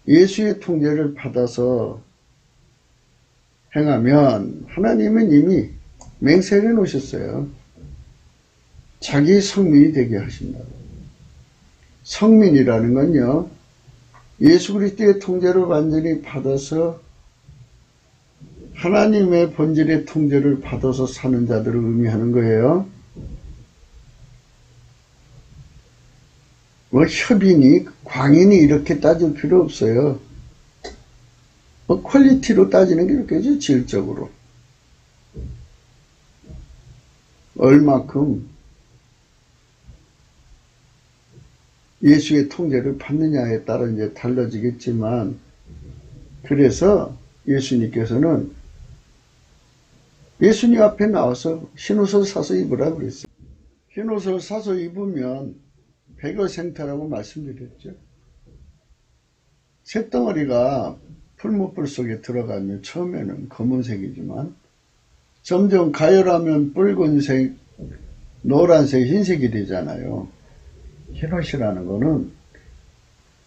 예수의 통제를 받아서 행하면 하나님은 이미 맹세해 놓으셨어요. 자기 성민이 되게 하신다고. 성민이라는 건요, 예수 그리스도의 통제를 완전히 받아서 하나님의 본질의 통제를 받아서 사는 자들을 의미하는 거예요. 뭐 협인이, 광인이 이렇게 따질 필요 없어요. 뭐 퀄리티로 따지는 게 이렇게죠. 질적으로. 얼마큼 예수의 통제를 받느냐에 따라 이제 달라지겠지만, 그래서 예수님께서는 예수님 앞에 나와서 흰옷을 사서 입으라 그랬어요. 흰옷을 사서 입으면 백어생태라고 말씀드렸죠. 쇳덩어리가 풀무불 속에 들어가면 처음에는 검은색이지만 점점 가열하면 붉은색, 노란색, 흰색이 되잖아요. 흰옷이라는 거는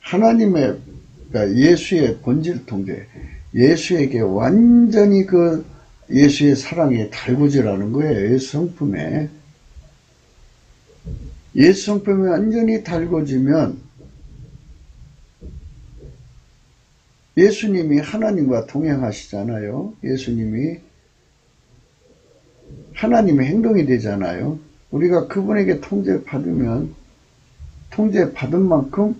하나님의, 그러니까 예수의 본질 통제, 예수에게 완전히 그 예수의 사랑에 달구지라는 거예요. 예수 성품에. 예수 성품에 완전히 달궈지면 예수님이 하나님과 동행하시잖아요. 예수님이 하나님의 행동이 되잖아요. 우리가 그분에게 통제받으면 통제받은 만큼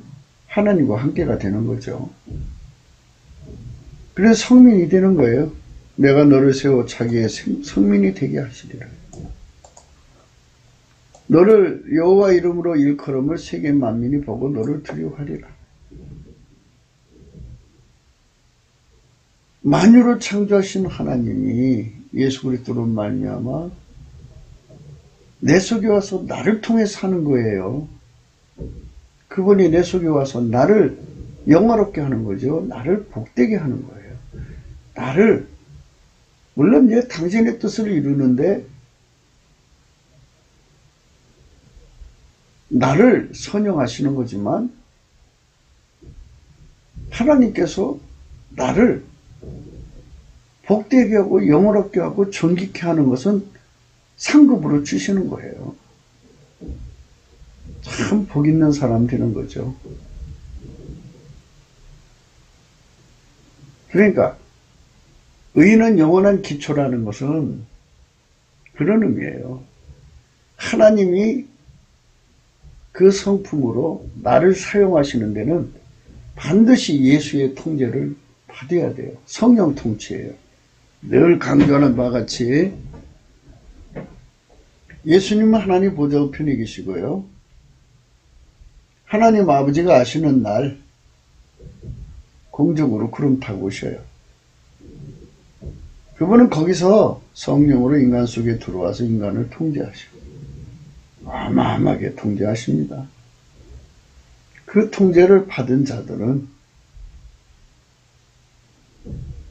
하나님과 함께가 되는 거죠. 그래서 성민이 되는 거예요. 내가 너를 세워 자기의 성민이 되게 하시리라. 너를 여호와 이름으로 일컬음을 세계 만민이 보고 너를 두려워하리라. 만유를 창조하신 하나님이 예수 그리스도로 말미암아 내 속에 와서 나를 통해 사는 거예요. 그분이 내 속에 와서 나를 영화롭게 하는 거죠. 나를 복되게 하는 거예요. 나를, 물론 이제 당신의 뜻을 이루는데 나를 선용하시는 거지만 하나님께서 나를 복되게 하고 영원롭게 하고 존귀케 하는 것은 상급으로 주시는 거예요. 참 복 있는 사람 되는 거죠. 그러니까 의인은 영원한 기초라는 것은 그런 의미예요. 하나님이 그 성품으로 나를 사용하시는 데는 반드시 예수의 통제를 받아야 돼요. 성령 통치예요. 늘 강조하는 바와 같이 예수님은 하나님 보좌 우편에 계시고요. 하나님 아버지가 아시는 날 공중으로 구름 타고 오셔요. 그분은 거기서 성령으로 인간 속에 들어와서 인간을 통제하시고 어마어마하게 통제하십니다. 그 통제를 받은 자들은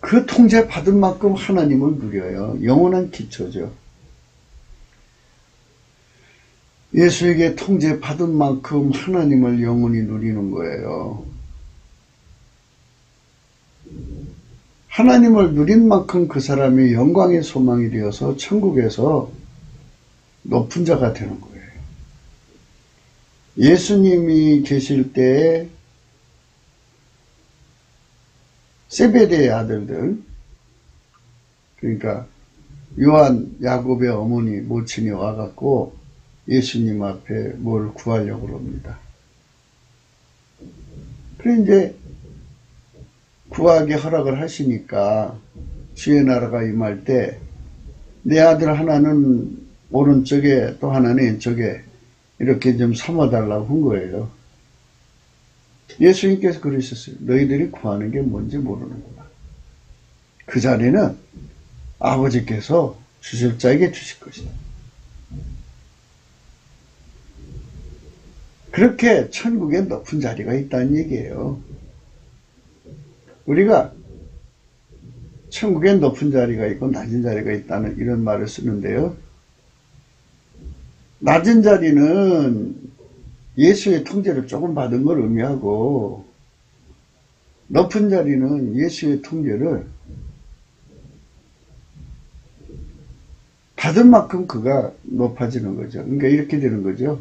그 통제 받은 만큼 하나님을 누려요. 영원한 기초죠. 예수에게 통제 받은 만큼 하나님을 영원히 누리는 거예요. 하나님을 누린 만큼 그 사람이 영광의 소망이 되어서 천국에서 높은 자가 되는 거예요. 예수님이 계실 때 세베대의 아들들, 그러니까 요한, 야곱의 어머니, 모친이 와갖고 예수님 앞에 뭘 구하려고 합니다. 그래 이제 구하게 허락을 하시니까 주의 나라가 임할 때 내 아들 하나는 오른쪽에 또 하나는 왼쪽에 이렇게 좀 삼아달라고 한 거예요. 예수님께서 그러셨어요. 너희들이 구하는 게 뭔지 모르는구나. 그 자리는 아버지께서 주실 자에게 주실 것이다. 그렇게 천국에 높은 자리가 있다는 얘기예요. 우리가 천국에 높은 자리가 있고 낮은 자리가 있다는 이런 말을 쓰는데요. 낮은 자리는 예수의 통제를 조금 받은 걸 의미하고 높은 자리는 예수의 통제를 받은 만큼 그가 높아지는 거죠. 그러니까 이렇게 되는 거죠.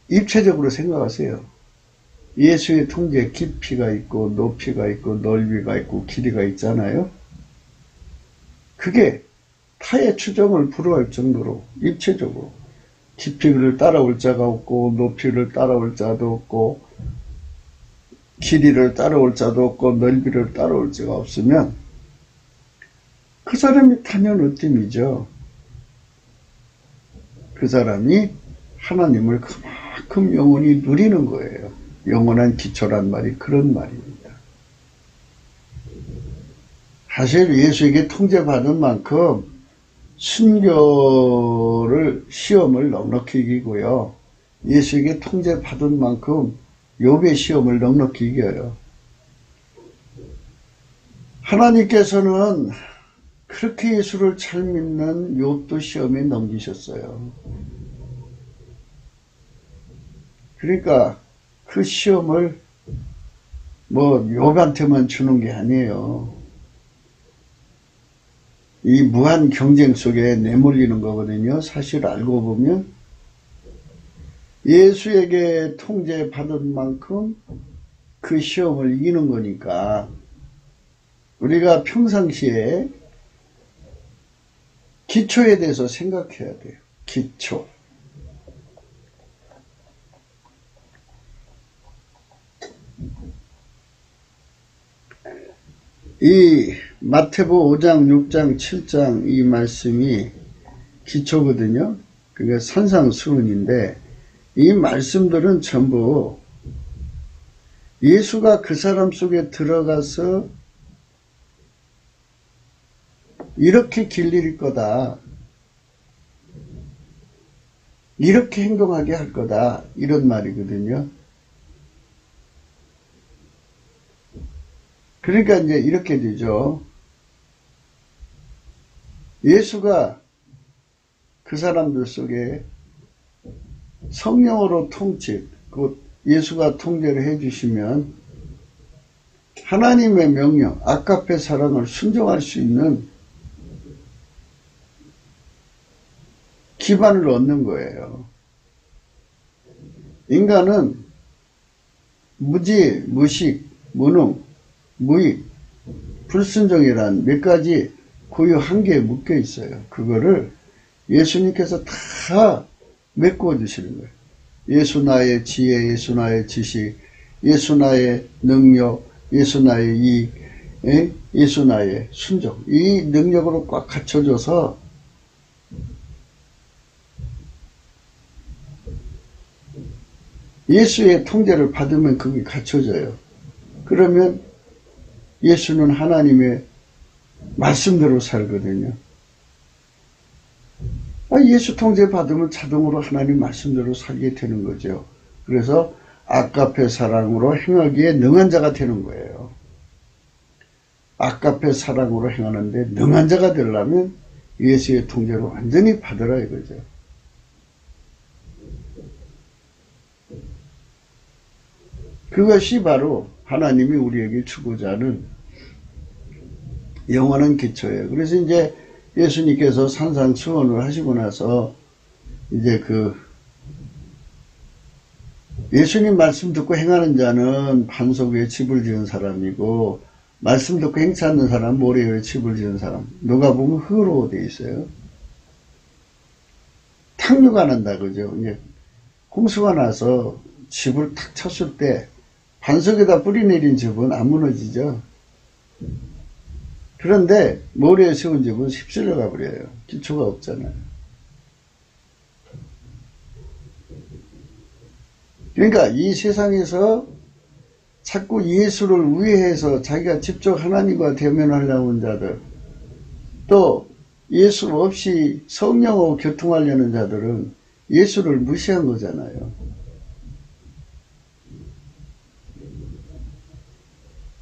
입체적으로 생각하세요. 예수의 통제에 깊이가 있고 높이가 있고 넓이가 있고 길이가 있잖아요. 그게 타의 추정을 불허할 정도로 입체적으로 깊이를 따라올 자가 없고 높이를 따라올 자도 없고 길이를 따라올 자도 없고 넓이를 따라올 자가 없으면 그 사람이 타면 으뜸이죠. 그 사람이 하나님을 그만큼 영원히 누리는 거예요. 영원한 기초란 말이 그런 말입니다. 사실 예수에게 통제받은 만큼 순교를 시험을 넉넉히 이기고요. 예수에게 통제받은 만큼 욥의 시험을 넉넉히 이겨요. 하나님께서는 그렇게 예수를 잘 믿는 욥도 시험에 넘기셨어요. 그러니까 그 시험을 뭐 욥한테만 주는 게 아니에요. 이 무한 경쟁 속에 내몰리는 거거든요. 사실 알고 보면 예수에게 통제받은 만큼 그 시험을 이기는 거니까 우리가 평상시에 기초에 대해서 생각해야 돼요. 기초. 이 마태복음 5장, 6장, 7장 이 말씀이 기초거든요. 그게 산상수훈인데 이 말씀들은 전부 예수가 그 사람 속에 들어가서 이렇게 길들일 거다. 이렇게 행동하게 할 거다. 이런 말이거든요. 그러니까 이제 이렇게 되죠. 예수가 그 사람들 속에 성령으로 통치, 곧 예수가 통제를 해주시면 하나님의 명령, 아가페 사랑을 순종할 수 있는 기반을 얻는 거예요. 인간은 무지, 무식, 무능, 무익, 불순종이란 몇 가지 고유 한계에 묶여 있어요. 그거를 예수님께서 다 메꾸어 주시는 거예요. 예수 나의 지혜, 예수 나의 지식, 예수 나의 능력, 예수 나의 이익, 예수 나의 순종. 이 능력으로 꽉 갖춰줘서 예수의 통제를 받으면 그게 갖춰져요. 그러면 예수는 하나님의 말씀대로 살거든요. 예수 통제 받으면 자동으로 하나님 말씀대로 살게 되는 거죠. 그래서 아가페 사랑으로 행하기에 능한 자가 되는 거예요. 아가페 사랑으로 행하는데 능한 자가 되려면 예수의 통제를 완전히 받으라 이거죠. 그것이 바로 하나님이 우리에게 주고자 하는 영원한 기초예요. 그래서 이제 예수님께서 산상수훈을 하시고 나서 이제 예수님 말씀 듣고 행하는 자는 반석 위에 집을 지은 사람이고 말씀 듣고 행치 않는 사람은 모래 위에 집을 지은 사람. 누가 보면 흙으로 되어 있어요. 탕류가 난다 그죠. 이제 홍수가 나서 집을 탁 쳤을 때 반석에다 뿌리 내린 집은 안 무너지죠. 그런데 모래에 세운 집은 휩쓸려 가버려요. 기초가 없잖아요. 그러니까 이 세상에서 자꾸 예수를 우회해서 자기가 직접 하나님과 대면하려고 하는 자들, 또 예수 없이 성령하고 교통하려는 자들은 예수를 무시한 거잖아요.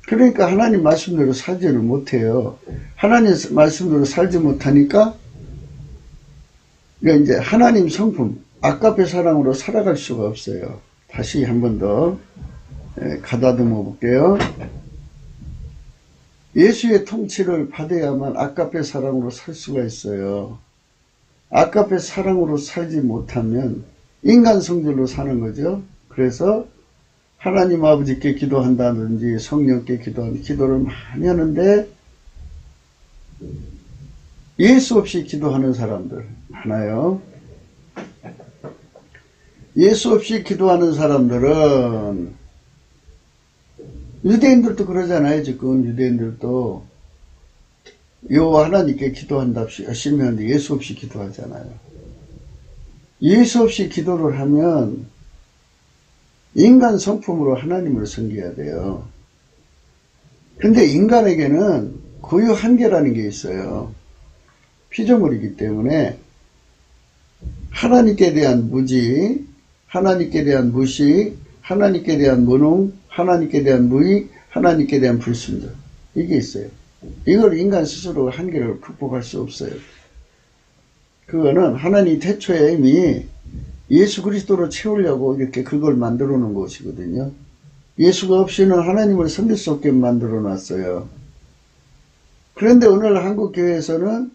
그러니까 하나님 말씀대로 살지를 못해요. 하나님 말씀대로 살지 못하니까 이제 하나님 성품, 아가페 사랑으로 살아갈 수가 없어요. 다시 한 번 더 가다듬어 볼게요. 예수의 통치를 받아야만 아가페 사랑으로 살 수가 있어요. 아가페 사랑으로 살지 못하면 인간 성질로 사는 거죠. 그래서 하나님 아버지께 기도한다든지 성령께 기도를 많이 하는데 예수 없이 기도하는 사람들 많아요. 예수 없이 기도하는 사람들은 유대인들도 그러잖아요. 지금 유대인들도 여호와 하나님께 기도한답시 열심히 하는데 예수 없이 기도하잖아요. 예수 없이 기도를 하면 인간 성품으로 하나님을 섬겨야 돼요. 근데 인간에게는 고유 한계라는 게 있어요. 피조물이기 때문에 하나님께 대한 무지, 하나님께 대한 무식, 하나님께 대한 무능, 하나님께 대한 무익, 하나님께 대한 불순종 이게 있어요. 이걸 인간 스스로 한계를 극복할 수 없어요. 그거는 하나님 태초에 이미 예수 그리스도로 채우려고 이렇게 그걸 만들어 놓은 것이거든요. 예수가 없이는 하나님을 섬길 수 없게 만들어 놨어요. 그런데 오늘 한국 교회에서는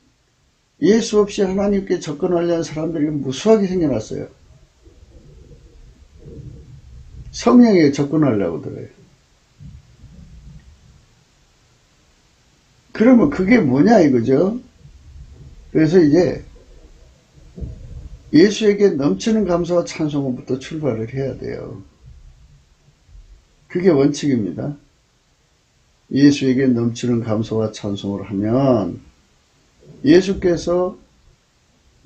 예수 없이 하나님께 접근하려는 사람들이 무수하게 생겨났어요. 성령에 접근하려고 들어요. 그러면 그게 뭐냐 이거죠. 그래서 이제 예수에게 넘치는 감사와 찬송부터 출발을 해야 돼요. 그게 원칙입니다. 예수에게 넘치는 감사와 찬송을 하면 예수께서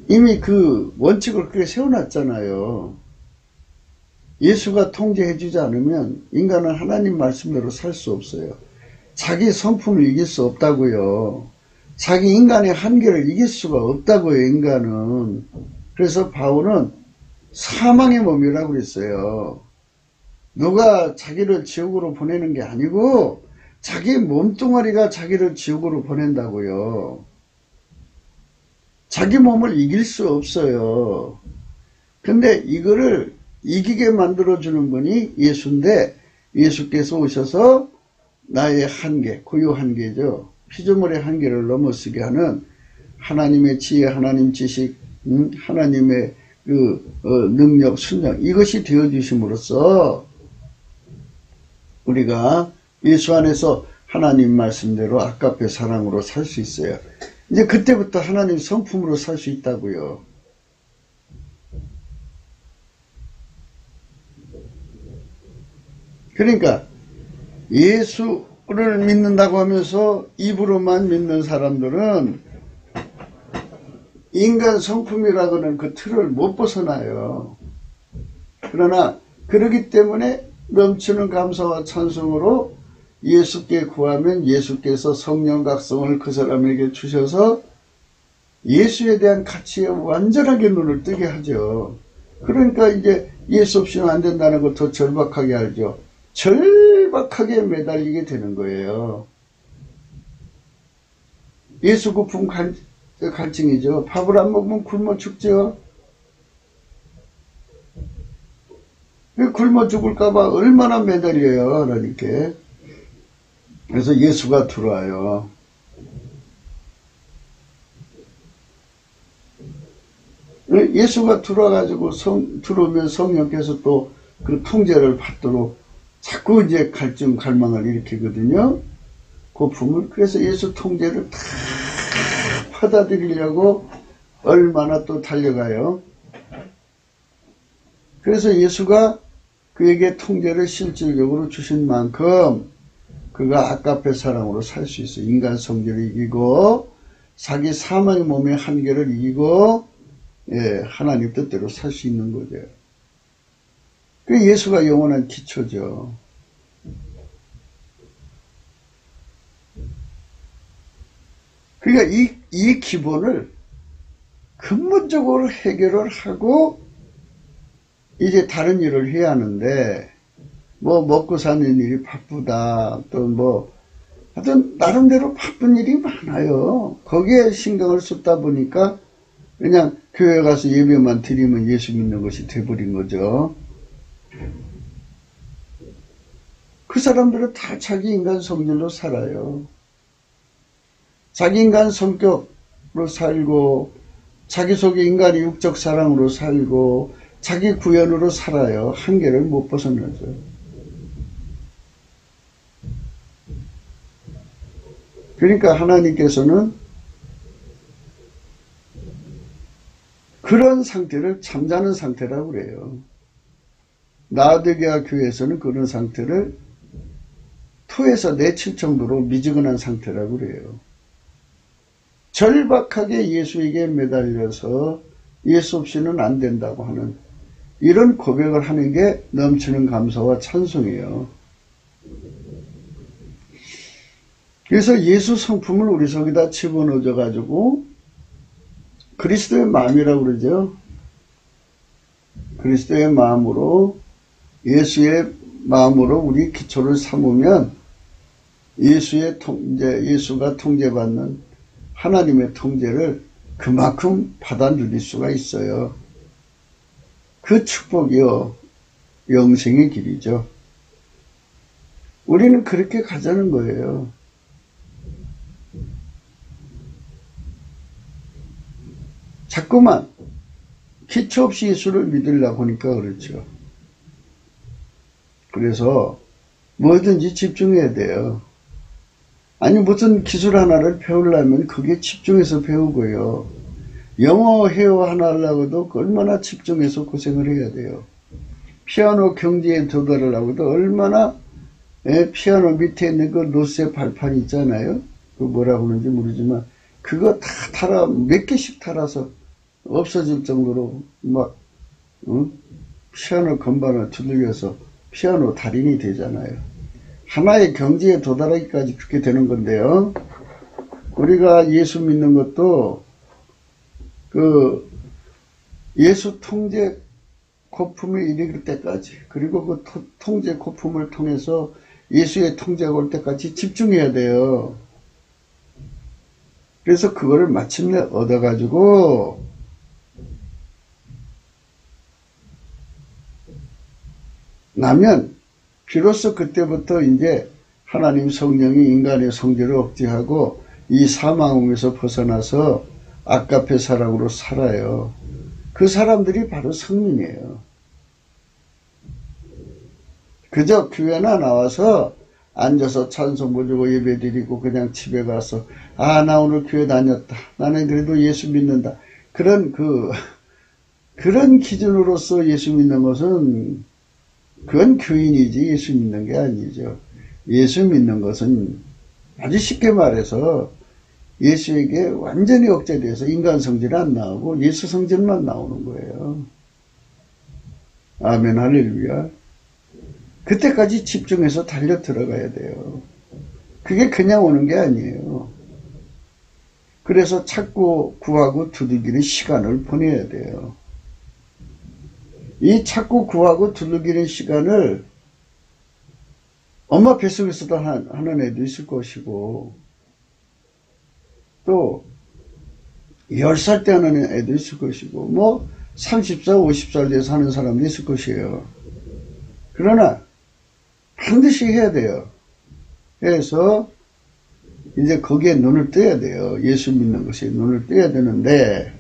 이미 그 원칙을 그렇게 세워놨잖아요. 예수가 통제해주지 않으면 인간은 하나님 말씀대로 살 수 없어요. 자기 성품을 이길 수 없다고요. 자기 인간의 한계를 이길 수가 없다고요, 인간은. 그래서 바울은 사망의 몸이라고 그랬어요. 누가 자기를 지옥으로 보내는 게 아니고 자기 몸뚱아리가 자기를 지옥으로 보낸다고요. 자기 몸을 이길 수 없어요. 근데 이거를 이기게 만들어주는 분이 예수인데 예수께서 오셔서 나의 한계, 고유 한계죠. 피조물의 한계를 넘어서게 하는 하나님의 지혜, 하나님 지식, 하나님의 능력, 순종 이것이 되어주심으로써 우리가 예수 안에서 하나님 말씀대로 아까페 사랑으로 살 수 있어요. 이제 그때부터 하나님 성품으로 살 수 있다고요. 그러니까 예수를 믿는다고 하면서 입으로만 믿는 사람들은 인간 성품이라고는 그 틀을 못 벗어나요. 그러나 그러기 때문에 넘치는 감사와 찬송으로 예수께 구하면 예수께서 성령 각성을 그 사람에게 주셔서 예수에 대한 가치에 완전하게 눈을 뜨게 하죠. 그러니까 이제 예수 없이는 안 된다는 걸 더 절박하게 알죠. 절박하게 매달리게 되는 거예요. 예수 고품 갈증이죠. 밥을 안 먹으면 굶어 죽죠. 굶어 죽을까봐 얼마나 매달려요, 그러니까. 그래서 예수가 들어와요. 예수가 들어와가지고 들어오면 성령께서 또 그 통제를 받도록 자꾸 이제 갈증, 갈망을 일으키거든요. 고품을. 그래서 예수 통제를 다 받아들이려고 얼마나 또 달려가요. 그래서 예수가 그에게 통제를 실질적으로 주신 만큼 그가 아까페 사랑으로 살 수 있어요. 인간 성질을 이기고 자기 사망의 몸의 한계를 이기고 하나님 뜻대로 살 수 있는 거죠. 그 예수가 영원한 기초죠. 그러니까 이 기본을 근본적으로 해결을 하고 이제 다른 일을 해야 하는데 뭐 먹고 사는 일이 바쁘다 또 하여튼 나름대로 바쁜 일이 많아요. 거기에 신경을 쏟다 보니까 그냥 교회 가서 예배만 드리면 예수 믿는 것이 돼버린 거죠. 그 사람들은 다 자기 인간 성질로 살아요. 자기 인간 성격으로 살고 자기 속에 인간의 육적 사랑으로 살고 자기 구현으로 살아요. 한계를 못 벗어나죠. 그러니까 하나님께서는 그런 상태를 잠자는 상태라고 그래요. 라오디게아 교회에서는 그런 상태를 토에서 내칠 정도로 미지근한 상태라고 그래요. 절박하게 예수에게 매달려서 예수 없이는 안 된다고 하는 이런 고백을 하는 게 넘치는 감사와 찬송이에요. 그래서 예수 성품을 우리 속에다 집어넣어 가지고 그리스도의 마음이라고 그러죠. 그리스도의 마음으로 예수의 마음으로 우리 기초를 삼으면 예수가 통제받는 하나님의 통제를 그만큼 받아 누릴 수가 있어요. 그 축복이요, 영생의 길이죠. 우리는 그렇게 가자는 거예요. 자꾸만 기초 없이 예수를 믿으려고 하니까 그렇죠. 그래서 뭐든지 집중해야 돼요. 아니 무슨 기술 하나를 배우려면 그게 집중해서 배우고요. 영어 회화 하나 하려고도 얼마나 집중해서 고생을 해야 돼요. 피아노 경지에 도달하려고도 얼마나 피아노 밑에 있는 그 노세 발판 있잖아요. 그 뭐라고 하는지 모르지만 그거 다 달아 몇 개씩 달아서 없어질 정도로 막 피아노 건반을 두들겨서 피아노 달인이 되잖아요. 하나의 경지에 도달하기까지 그렇게 되는 건데요. 우리가 예수 믿는 것도 그 예수 통제 고품에 이르길 때까지, 그리고 그 통제 고품을 통해서 예수의 통제가 올 때까지 집중해야 돼요. 그래서 그거를 마침내 얻어가지고 나면 비로소 그때부터 이제 하나님 성령이 인간의 성질을 억제하고 이 사망에서 벗어나서 아까페 사랑으로 살아요. 그 사람들이 바로 성민이에요. 그저 교회나 나와서 앉아서 찬송 부르고 예배드리고 그냥 집에 가서 나 오늘 교회 다녔다. 나는 그래도 예수 믿는다. 그런 기준으로서 예수 믿는 것은 그건 교인이지 예수 믿는 게 아니죠. 예수 믿는 것은 아주 쉽게 말해서 예수에게 완전히 억제돼서 인간 성질은 안 나오고 예수 성질만 나오는 거예요. 아멘 할렐루야. 그때까지 집중해서 달려 들어가야 돼요. 그게 그냥 오는 게 아니에요. 그래서 찾고 구하고 두들기는 시간을 보내야 돼요. 이 찾고 구하고 두들기는 시간을 엄마 뱃속에서도 하는 애도 있을 것이고 또 10살 때 하는 애도 있을 것이고 뭐 30살 50살 돼서 하는 사람도 있을 것이에요. 그러나 반드시 해야 돼요. 해서 이제 거기에 눈을 떠야 돼요. 예수 믿는 것에 눈을 떠야 되는데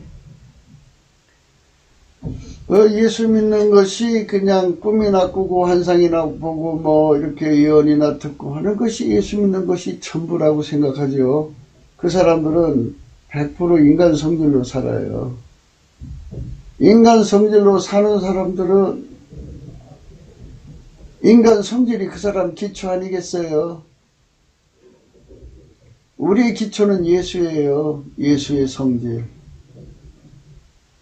예수 믿는 것이 그냥 꿈이나 꾸고 환상이나 보고 뭐 이렇게 예언이나 듣고 하는 것이 예수 믿는 것이 전부라고 생각하죠. 그 사람들은 100% 인간 성질로 살아요. 인간 성질로 사는 사람들은 인간 성질이 그 사람 기초 아니겠어요? 우리의 기초는 예수예요. 예수의 성질.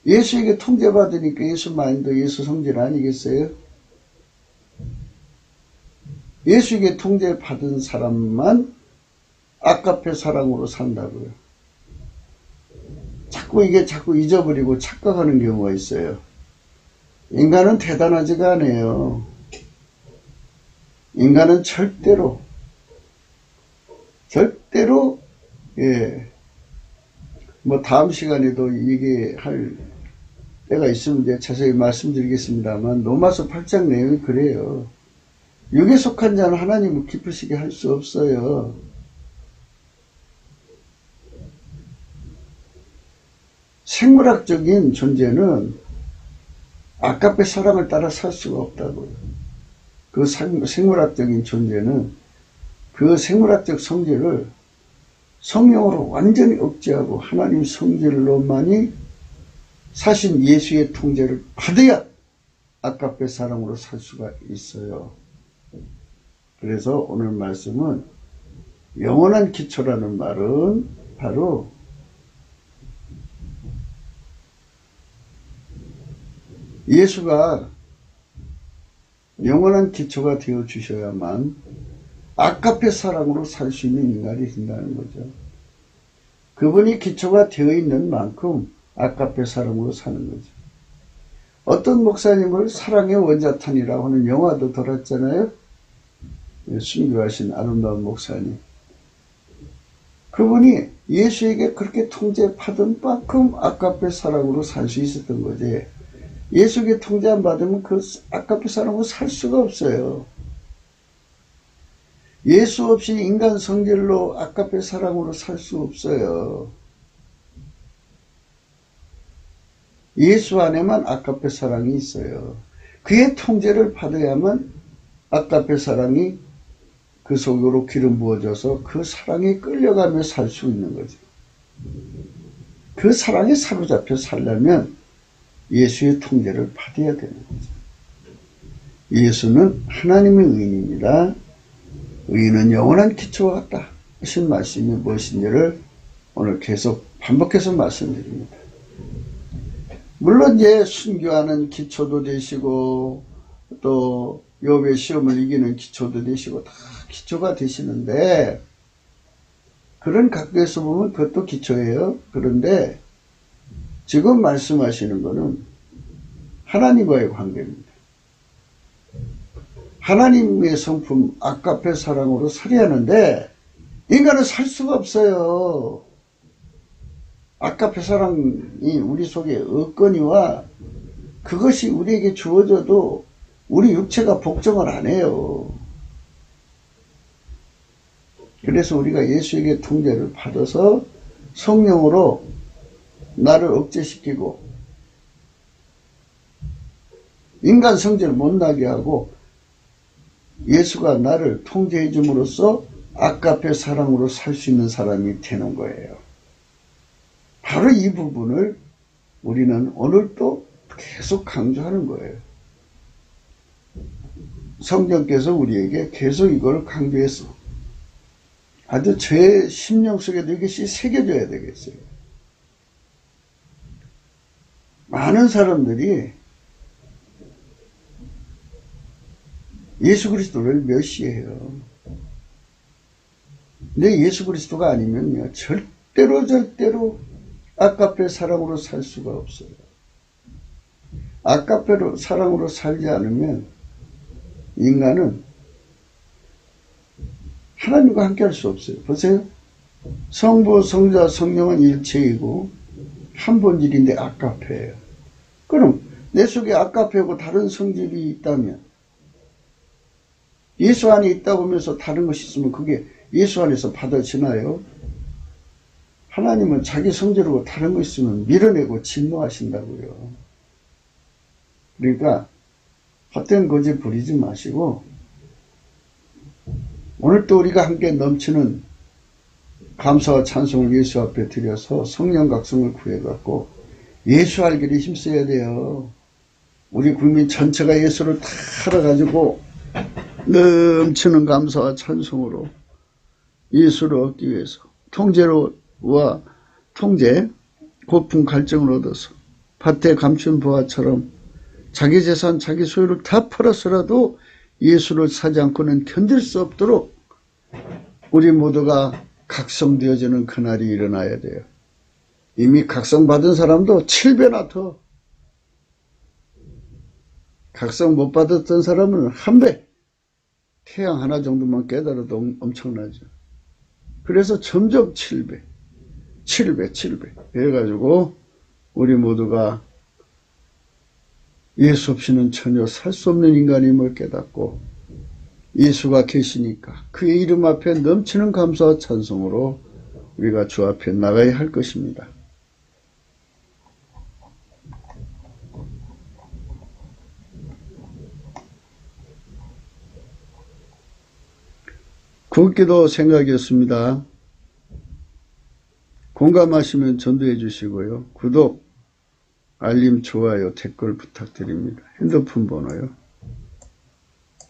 예수에게 통제받으니까 예수 마인드, 예수 성질 아니겠어요? 예수에게 통제받은 사람만 아까페 사랑으로 산다고요. 자꾸 잊어버리고 착각하는 경우가 있어요. 인간은 대단하지가 않아요. 인간은 절대로 뭐 다음 시간에도 얘기할 때가 있으면 이제 자세히 말씀드리겠습니다만 로마서 8장 내용이 그래요. 육에 속한 자는 하나님을 기쁘시게 할 수 없어요. 생물학적인 존재는 아까페 사랑을 따라 살 수가 없다고요. 그 생물학적인 존재는 그 생물학적 성질을 성령으로 완전히 억제하고 하나님 성질로만이 사신 예수의 통제를 받아야 아까페 사랑으로 살 수가 있어요. 그래서 오늘 말씀은 영원한 기초라는 말은 바로 예수가 영원한 기초가 되어 주셔야만 아까페 사랑으로 살 수 있는 인간이 된다는 거죠. 그분이 기초가 되어 있는 만큼 아까페 사랑으로 사는 거죠. 어떤 목사님을 사랑의 원자탄이라고 하는 영화도 돌았잖아요. 순교하신 아름다운 목사님. 그분이 예수에게 그렇게 통제받은 만큼 아가페 사랑으로 살 수 있었던 거지. 예수에게 통제 안 받으면 그 아가페 사랑으로 살 수가 없어요. 예수 없이 인간 성질로 아가페 사랑으로 살 수 없어요. 예수 안에만 아가페 사랑이 있어요. 그의 통제를 받아야만 아가페 사랑이 그 속으로 기름 부어져서 그 사랑에 끌려가며 살 수 있는 거죠. 그 사랑에 사로잡혀 살려면 예수의 통제를 받아야 되는 거죠. 예수는 하나님의 의인입니다. 의인은 영원한 기초와 같다 하신 말씀이 무엇인지를 오늘 계속 반복해서 말씀드립니다. 물론 이제 순교하는 기초도 되시고 또 욥의 시험을 이기는 기초도 되시고 다 기초가 되시는데, 그런 각도에서 보면 그것도 기초예요. 그런데 지금 말씀하시는 것은 하나님과의 관계입니다. 하나님의 성품 아가페 사랑으로 살아야 하는데 인간은 살 수가 없어요. 아가페 사랑이 우리 속에 없거니와 그것이 우리에게 주어져도 우리 육체가 복종을 안 해요. 그래서 우리가 예수에게 통제를 받아서 성령으로 나를 억제시키고 인간 성질을 못 나게 하고 예수가 나를 통제해 줌으로써 아가페 사랑으로 살 수 있는 사람이 되는 거예요. 바로 이 부분을 우리는 오늘 또 계속 강조하는 거예요. 성령께서 우리에게 계속 이걸 강조해서 아주 제 심령 속에도 이것이 새겨져야 되겠어요. 많은 사람들이 예수 그리스도를 멸시해요. 근데 예수 그리스도가 아니면요, 절대로 아가페 사랑으로 살 수가 없어요. 아가페 사랑으로 살지 않으면 인간은 하나님과 함께 할 수 없어요. 보세요. 성부, 성자, 성령은 일체이고 한 본질인데 아가페예요. 그럼 내 속에 아가페고 다른 성질이 있다면, 예수 안에 있다고 하면서 다른 것이 있으면 그게 예수 안에서 받아지나요? 하나님은 자기 성질하고 다른 것 있으면 밀어내고 진노하신다고요. 그러니까 헛된 거짓 부리지 마시고 오늘 또 우리가 함께 넘치는 감사와 찬송을 예수 앞에 드려서 성령 각성을 구해갖고 예수 알기를 힘써야 돼요. 우리 국민 전체가 예수를 다 알아가지고 넘치는 감사와 찬송으로 예수를 얻기 위해서 통제로와 통제, 고품 갈증을 얻어서 밭에 감춘 부하처럼 자기 재산, 자기 소유를 다 팔아서라도 예수를 사지 않고는 견딜 수 없도록 우리 모두가 각성되어지는 그날이 일어나야 돼요. 이미 각성받은 사람도 7배나 더, 각성 못 받았던 사람은 1배, 태양 하나 정도만 깨달아도 엄청나죠. 그래서 점점 7배 해가지고 우리 모두가 예수 없이는 전혀 살 수 없는 인간임을 깨닫고 예수가 계시니까 그의 이름 앞에 넘치는 감사와 찬송으로 우리가 주 앞에 나가야 할 것입니다. 굵기도 생각이었습니다. 공감하시면 전도해 주시고요. 구독, 알림, 좋아요, 댓글 부탁드립니다. 핸드폰 번호요.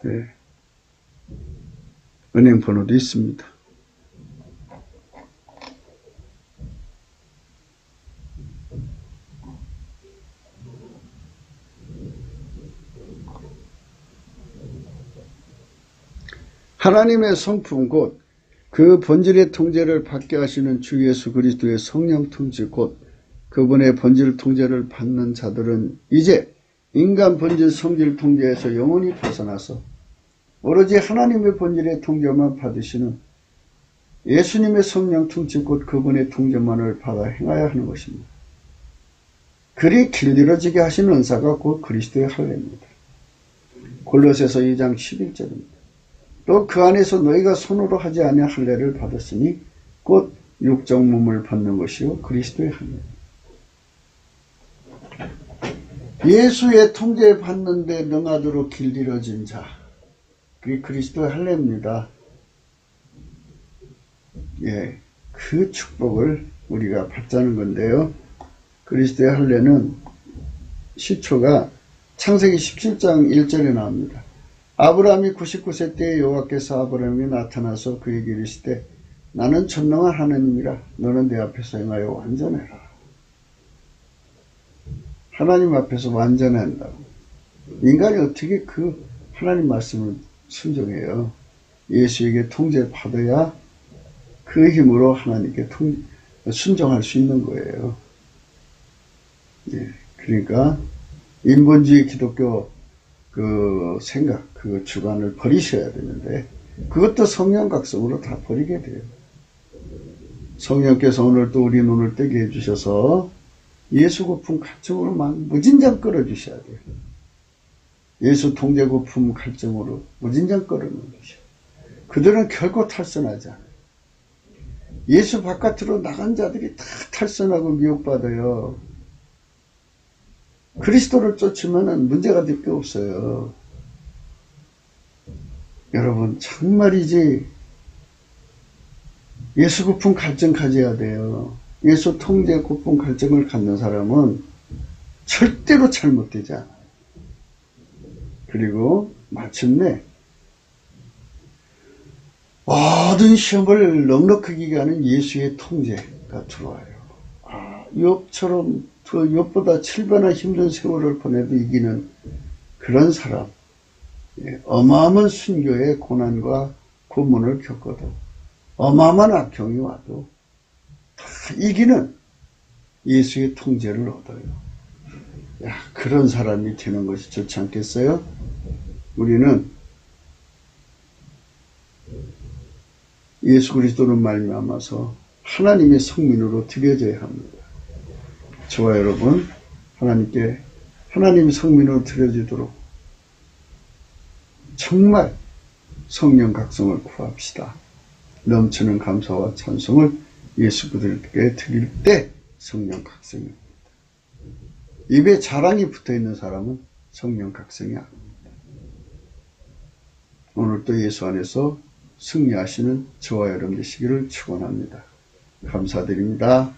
네. 은행 번호도 있습니다. 하나님의 성품 곧 그 본질의 통제를 받게 하시는 주 예수 그리스도의 성령 통제 곧 그분의 본질 통제를 받는 자들은 이제 인간 본질 성질 통제에서 영원히 벗어나서 오로지 하나님의 본질의 통제만 받으시는 예수님의 성령 통치 곧 그분의 통제만을 받아 행하여 하는 것입니다. 그리 길들여지게 하시는 은사가 곧 그리스도의 할례입니다. 골로새서 2장 11절입니다. 또 그 안에서 너희가 손으로 하지 아니한 할례를 받았으니 곧 육적 몸을 받는 것이요 그리스도의 할례입니다. 예수의 통제에 받는데 능하도록 길들여진 자, 그게 그리스도의 할례입니다. 예, 그 축복을 우리가 받자는 건데요. 그리스도의 할례는 시초가 창세기 17장 1절에 나옵니다. 아브라함이 99세 때에 여호와께서 아브라함에게 나타나서 그에게 이르시되 나는 전능한 하나님이라 너는 내 앞에서 행하여 완전해라. 하나님 앞에서 완전한다고. 인간이 어떻게 그 하나님 말씀을 순종해요. 예수에게 통제를 받아야 그 힘으로 하나님께 순종할 수 있는 거예요. 예, 그러니까 인본주의 기독교 그 생각, 그 주관을 버리셔야 되는데 그것도 성령각성으로 다 버리게 돼요. 성령께서 오늘 또 우리 눈을 뜨게 해주셔서 예수 고품 갈증으로 막 무진장 끌어주셔야 돼요. 예수 통제 고품 갈증으로 무진장 끌어놓으셔. 그들은 결코 탈선하지 않아요. 예수 바깥으로 나간 자들이 다 탈선하고 미혹받아요. 그리스도를 쫓으면 문제가 될 게 없어요. 여러분 정말이지 예수 고품 갈증 가져야 돼요. 예수 통제 고품 갈증을 갖는 사람은 절대로 잘못되지 않아요. 그리고 마침내 모든 시험을 넉넉하게 이기는 예수의 통제가 들어와요. 욥처럼 그 욥보다 7배나 힘든 세월을 보내도 이기는 그런 사람, 어마어마한 순교의 고난과 고문을 겪어도 어마어마한 악경이 와도 다 이기는 예수의 통제를 얻어요. 그런 사람이 되는 것이 좋지 않겠어요? 우리는 예수 그리스도로 말미암아서 하나님의 성민으로 드려져야 합니다. 저와 여러분 하나님께 하나님의 성민으로 드려지도록 정말 성령 각성을 구합시다. 넘치는 감사와 찬송을 예수 그들께 드릴 때 성령 각성입니다. 입에 자랑이 붙어있는 사람은 성령 각성이 아닙니다. 오늘 또 예수 안에서 승리하시는 저와 여러분 되시기를 축원합니다. 감사드립니다.